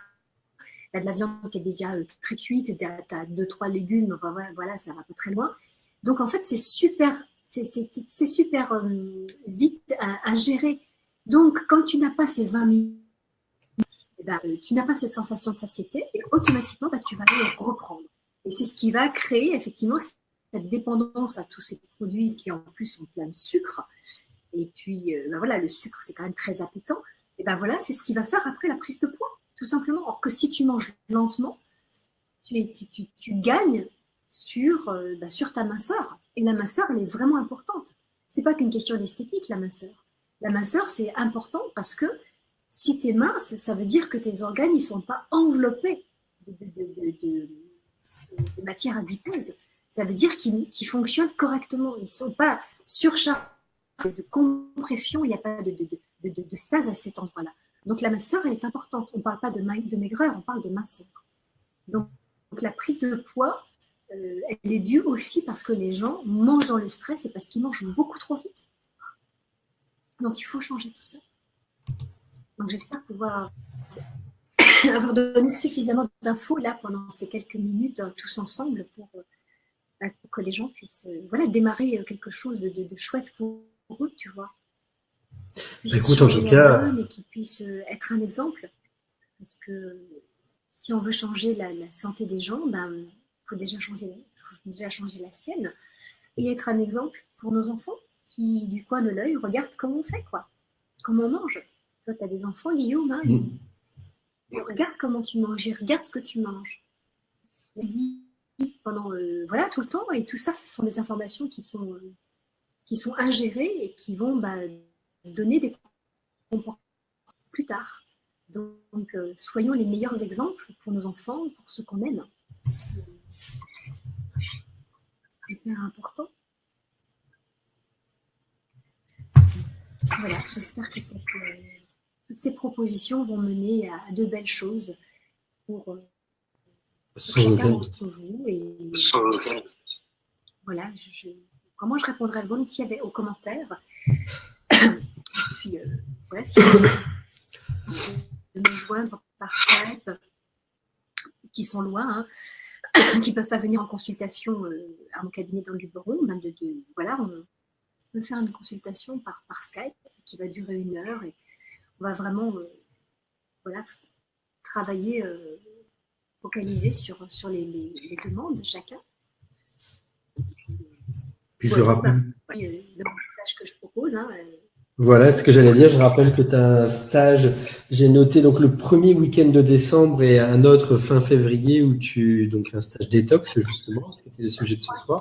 as de la viande qui est déjà très cuite, tu as 2-3 légumes, enfin, voilà, ça va pas très loin. Donc en fait, c'est super vite à gérer. Donc quand tu n'as pas ces 20 minutes, tu n'as pas cette sensation de satiété et automatiquement, tu vas aller reprendre. Et c'est ce qui va créer effectivement cette dépendance à tous ces produits qui en plus sont pleins de sucre. Et puis, voilà, le sucre, c'est quand même très appétant. Et voilà, c'est ce qui va faire après la prise de poids, tout simplement. Or que si tu manges lentement, tu gagnes sur ta minceur. Et la minceur, elle est vraiment importante. C'est pas qu'une question d'esthétique, la minceur. La minceur, c'est important parce que si tu es mince, ça veut dire que tes organes ne sont pas enveloppés de matière adipeuse. Ça veut dire qu'ils fonctionnent correctement. Ils ne sont pas surchargés de compression. Il n'y a pas de stase à cet endroit-là. Donc la minceur, elle est importante. On ne parle pas de maigreur, on parle de minceur. Donc la prise de poids, elle est due aussi parce que les gens mangent dans le stress et parce qu'ils mangent beaucoup trop vite. Donc il faut changer tout ça. Donc j'espère pouvoir avoir donné suffisamment d'infos là pendant ces quelques minutes tous ensemble pour que les gens puissent démarrer quelque chose de chouette pour eux, tu vois. Écoute, en tout cas, et qu'ils puissent être un exemple. Parce que si on veut changer la santé des gens, il faut déjà changer la sienne et être un exemple pour nos enfants qui, du coin de l'œil, regardent comment on fait, quoi. Comment on mange. Toi, tu as des enfants, Guillaume, hein, ils regardent comment tu manges, ils regardent ce que tu manges. Ils disent pendant tout le temps, et tout ça, ce sont des informations qui sont ingérées et qui vont donner des comportements plus tard. Donc, soyons les meilleurs exemples pour nos enfants, pour ceux qu'on aime. C'est hyper important. Voilà, j'espère que toutes ces propositions vont mener à de belles choses pour chacun d'entre vous. Et voilà, comment je répondrai volontiers aux commentaires. Et puis, si vous voulez me joindre par Skype, qui sont loin, qui ne peuvent pas venir en consultation à mon cabinet dans le Luberon, on peut faire une consultation par Skype qui va durer 1 heure et on va vraiment travailler, focaliser sur les demandes de chacun. Puis je rappelle. Le stage que je propose. Voilà ce que j'allais dire. Je rappelle que tu as un stage, j'ai noté donc le premier week-end de décembre et un autre fin février où donc un stage détox justement, c'était le sujet de ce soir.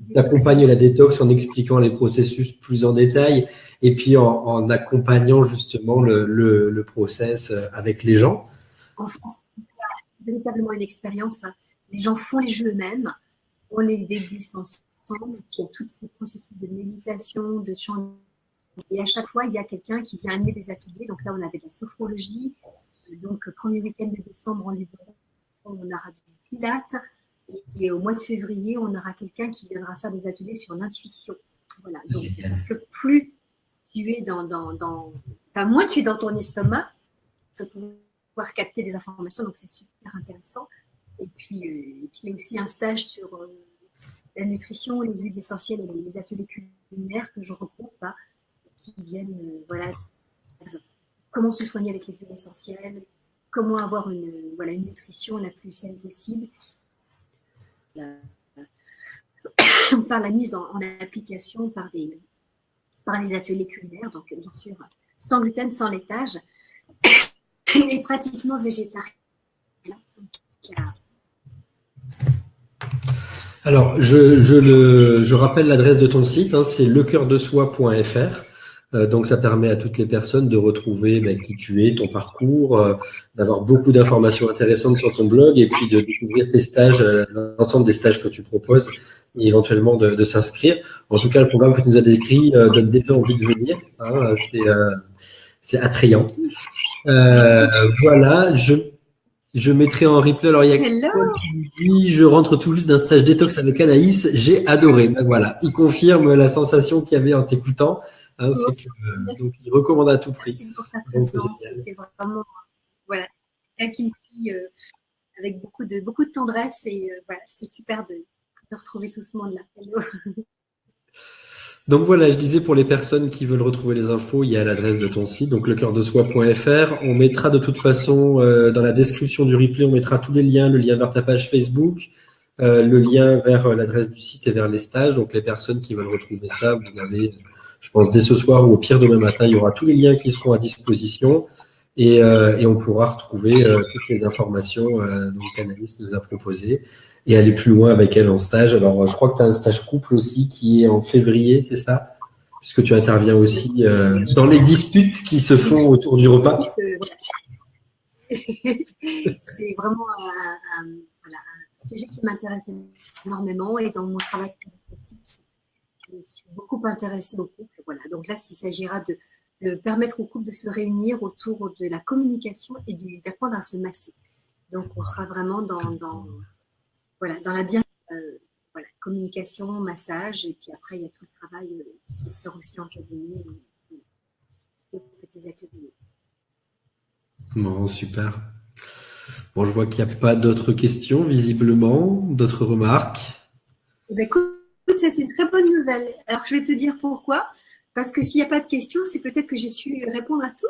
Tu accompagnes la détox en expliquant les processus plus en détail et puis en accompagnant justement le process avec les gens. En fait, c'est véritablement une expérience. Les gens font les jeux eux-mêmes, on les déguste ensemble, et puis il y a tous ces processus de méditation, de changement. Et à chaque fois, il y a quelqu'un qui vient amener des ateliers. Donc là, on avait de la sophrologie. Donc, premier week-end de décembre, en Luberon, on aura du pilates. Et au mois de février, on aura quelqu'un qui viendra faire des ateliers sur l'intuition. Voilà. Donc, parce que plus tu es moins tu es dans ton estomac, tu vas pouvoir capter des informations. Donc, c'est super intéressant. Et puis, il y a aussi un stage sur la nutrition, les huiles essentielles et les ateliers culinaires que je regroupe. Qui viennent, comment se soigner avec les huiles essentielles, comment avoir une nutrition la plus saine possible, par la mise en application par les ateliers culinaires, donc bien sûr sans gluten, sans laitage, et pratiquement végétarien. Alors, je rappelle l'adresse de ton site, c'est lecoeurdesoi.fr. Donc, ça permet à toutes les personnes de retrouver qui tu es, ton parcours, d'avoir beaucoup d'informations intéressantes sur ton blog et puis de découvrir tes stages, l'ensemble des stages que tu proposes et éventuellement de s'inscrire. En tout cas, le programme que tu nous as décrit donne déjà envie de venir. C'est attrayant. Voilà, Je mettrai en replay. Alors, il y a Paul qui me dit, je rentre tout juste d'un stage détox avec Anaïs. J'ai adoré. Ben voilà, il confirme la sensation qu'il y avait en t'écoutant. Hein, c'est que, donc, il recommande à tout prix. Merci pour ta présence. C'était vraiment, voilà, quelqu'un qui me suit avec beaucoup de tendresse et voilà, c'est super de retrouver tout ce monde-là. Hello. Donc voilà, je disais pour les personnes qui veulent retrouver les infos, il y a l'adresse de ton site, donc lecoeurdesoi.fr. On mettra de toute façon dans la description du replay, on mettra tous les liens, le lien vers ta page Facebook, le lien vers l'adresse du site et vers les stages. Donc les personnes qui veulent retrouver ça, vous l'avez, je pense, dès ce soir ou au pire demain matin, il y aura tous les liens qui seront à disposition et on pourra retrouver toutes les informations dont Anaïs nous a proposées et aller plus loin avec elle en stage. Alors, je crois que tu as un stage couple aussi qui est en février, c'est ça? Puisque tu interviens aussi dans les disputes qui se font autour du repas. C'est vraiment un sujet qui m'intéresse énormément et dans mon travail thérapeutique, je me suis beaucoup intéressée au couple. Voilà. Donc là, il s'agira de permettre au couple de se réunir autour de la communication et d'apprendre à se masser. Donc, on sera vraiment dans la voilà, communication, massage, et puis après, il y a tout le travail qui peut se faire aussi en cabinet, de petits ateliers. Bon, super. Bon, je vois qu'il n'y a pas d'autres questions, visiblement, d'autres remarques. Eh bien, écoute, c'est une très bonne nouvelle. Alors, je vais te dire pourquoi. Parce que s'il n'y a pas de questions, c'est peut-être que j'ai su répondre à tout.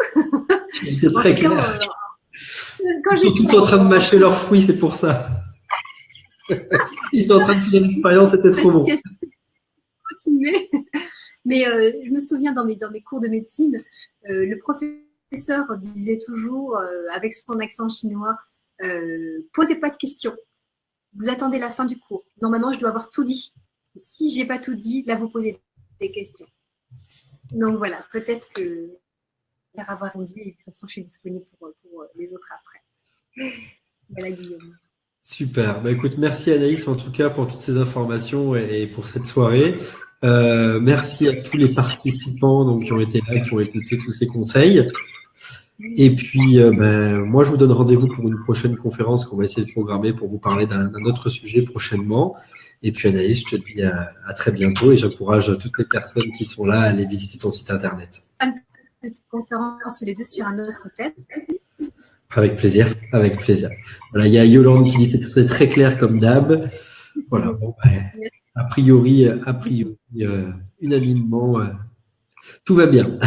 C'est très clair. Quand ils sont tous en train de mâcher leurs fruits, c'est pour ça. Ils sont en train de finir l'expérience, c'était trop bon. Continuer. Mais je me souviens dans mes cours de médecine, le professeur disait toujours, avec son accent chinois, posez pas de questions. Vous attendez la fin du cours. Normalement, je dois avoir tout dit. Et si j'ai pas tout dit, là, vous posez des questions. Donc voilà, peut-être que j'espère avoir rendu et de toute façon, je suis disponible pour les autres après. Voilà, Guillaume. Super. Bah, écoute, merci Anaïs en tout cas pour toutes ces informations et pour cette soirée. Merci à tous les participants donc, qui ont été là, qui ont écouté tous ces conseils. Et puis, moi, je vous donne rendez-vous pour une prochaine conférence qu'on va essayer de programmer pour vous parler d'un autre sujet prochainement. Et puis, Anaïs, je te dis à très bientôt et j'encourage toutes les personnes qui sont là à aller visiter ton site internet. Une petite conférence les deux sur un autre thème. Avec plaisir, avec plaisir. Voilà, il y a Yolande qui dit c'est très, très clair comme d'hab. Voilà, bon, a priori, unanimement, tout va bien.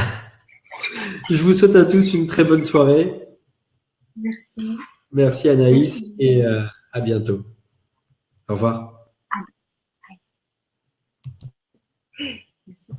Je vous souhaite à tous une très bonne soirée. Merci. Merci Anaïs et à bientôt. Au revoir. Merci.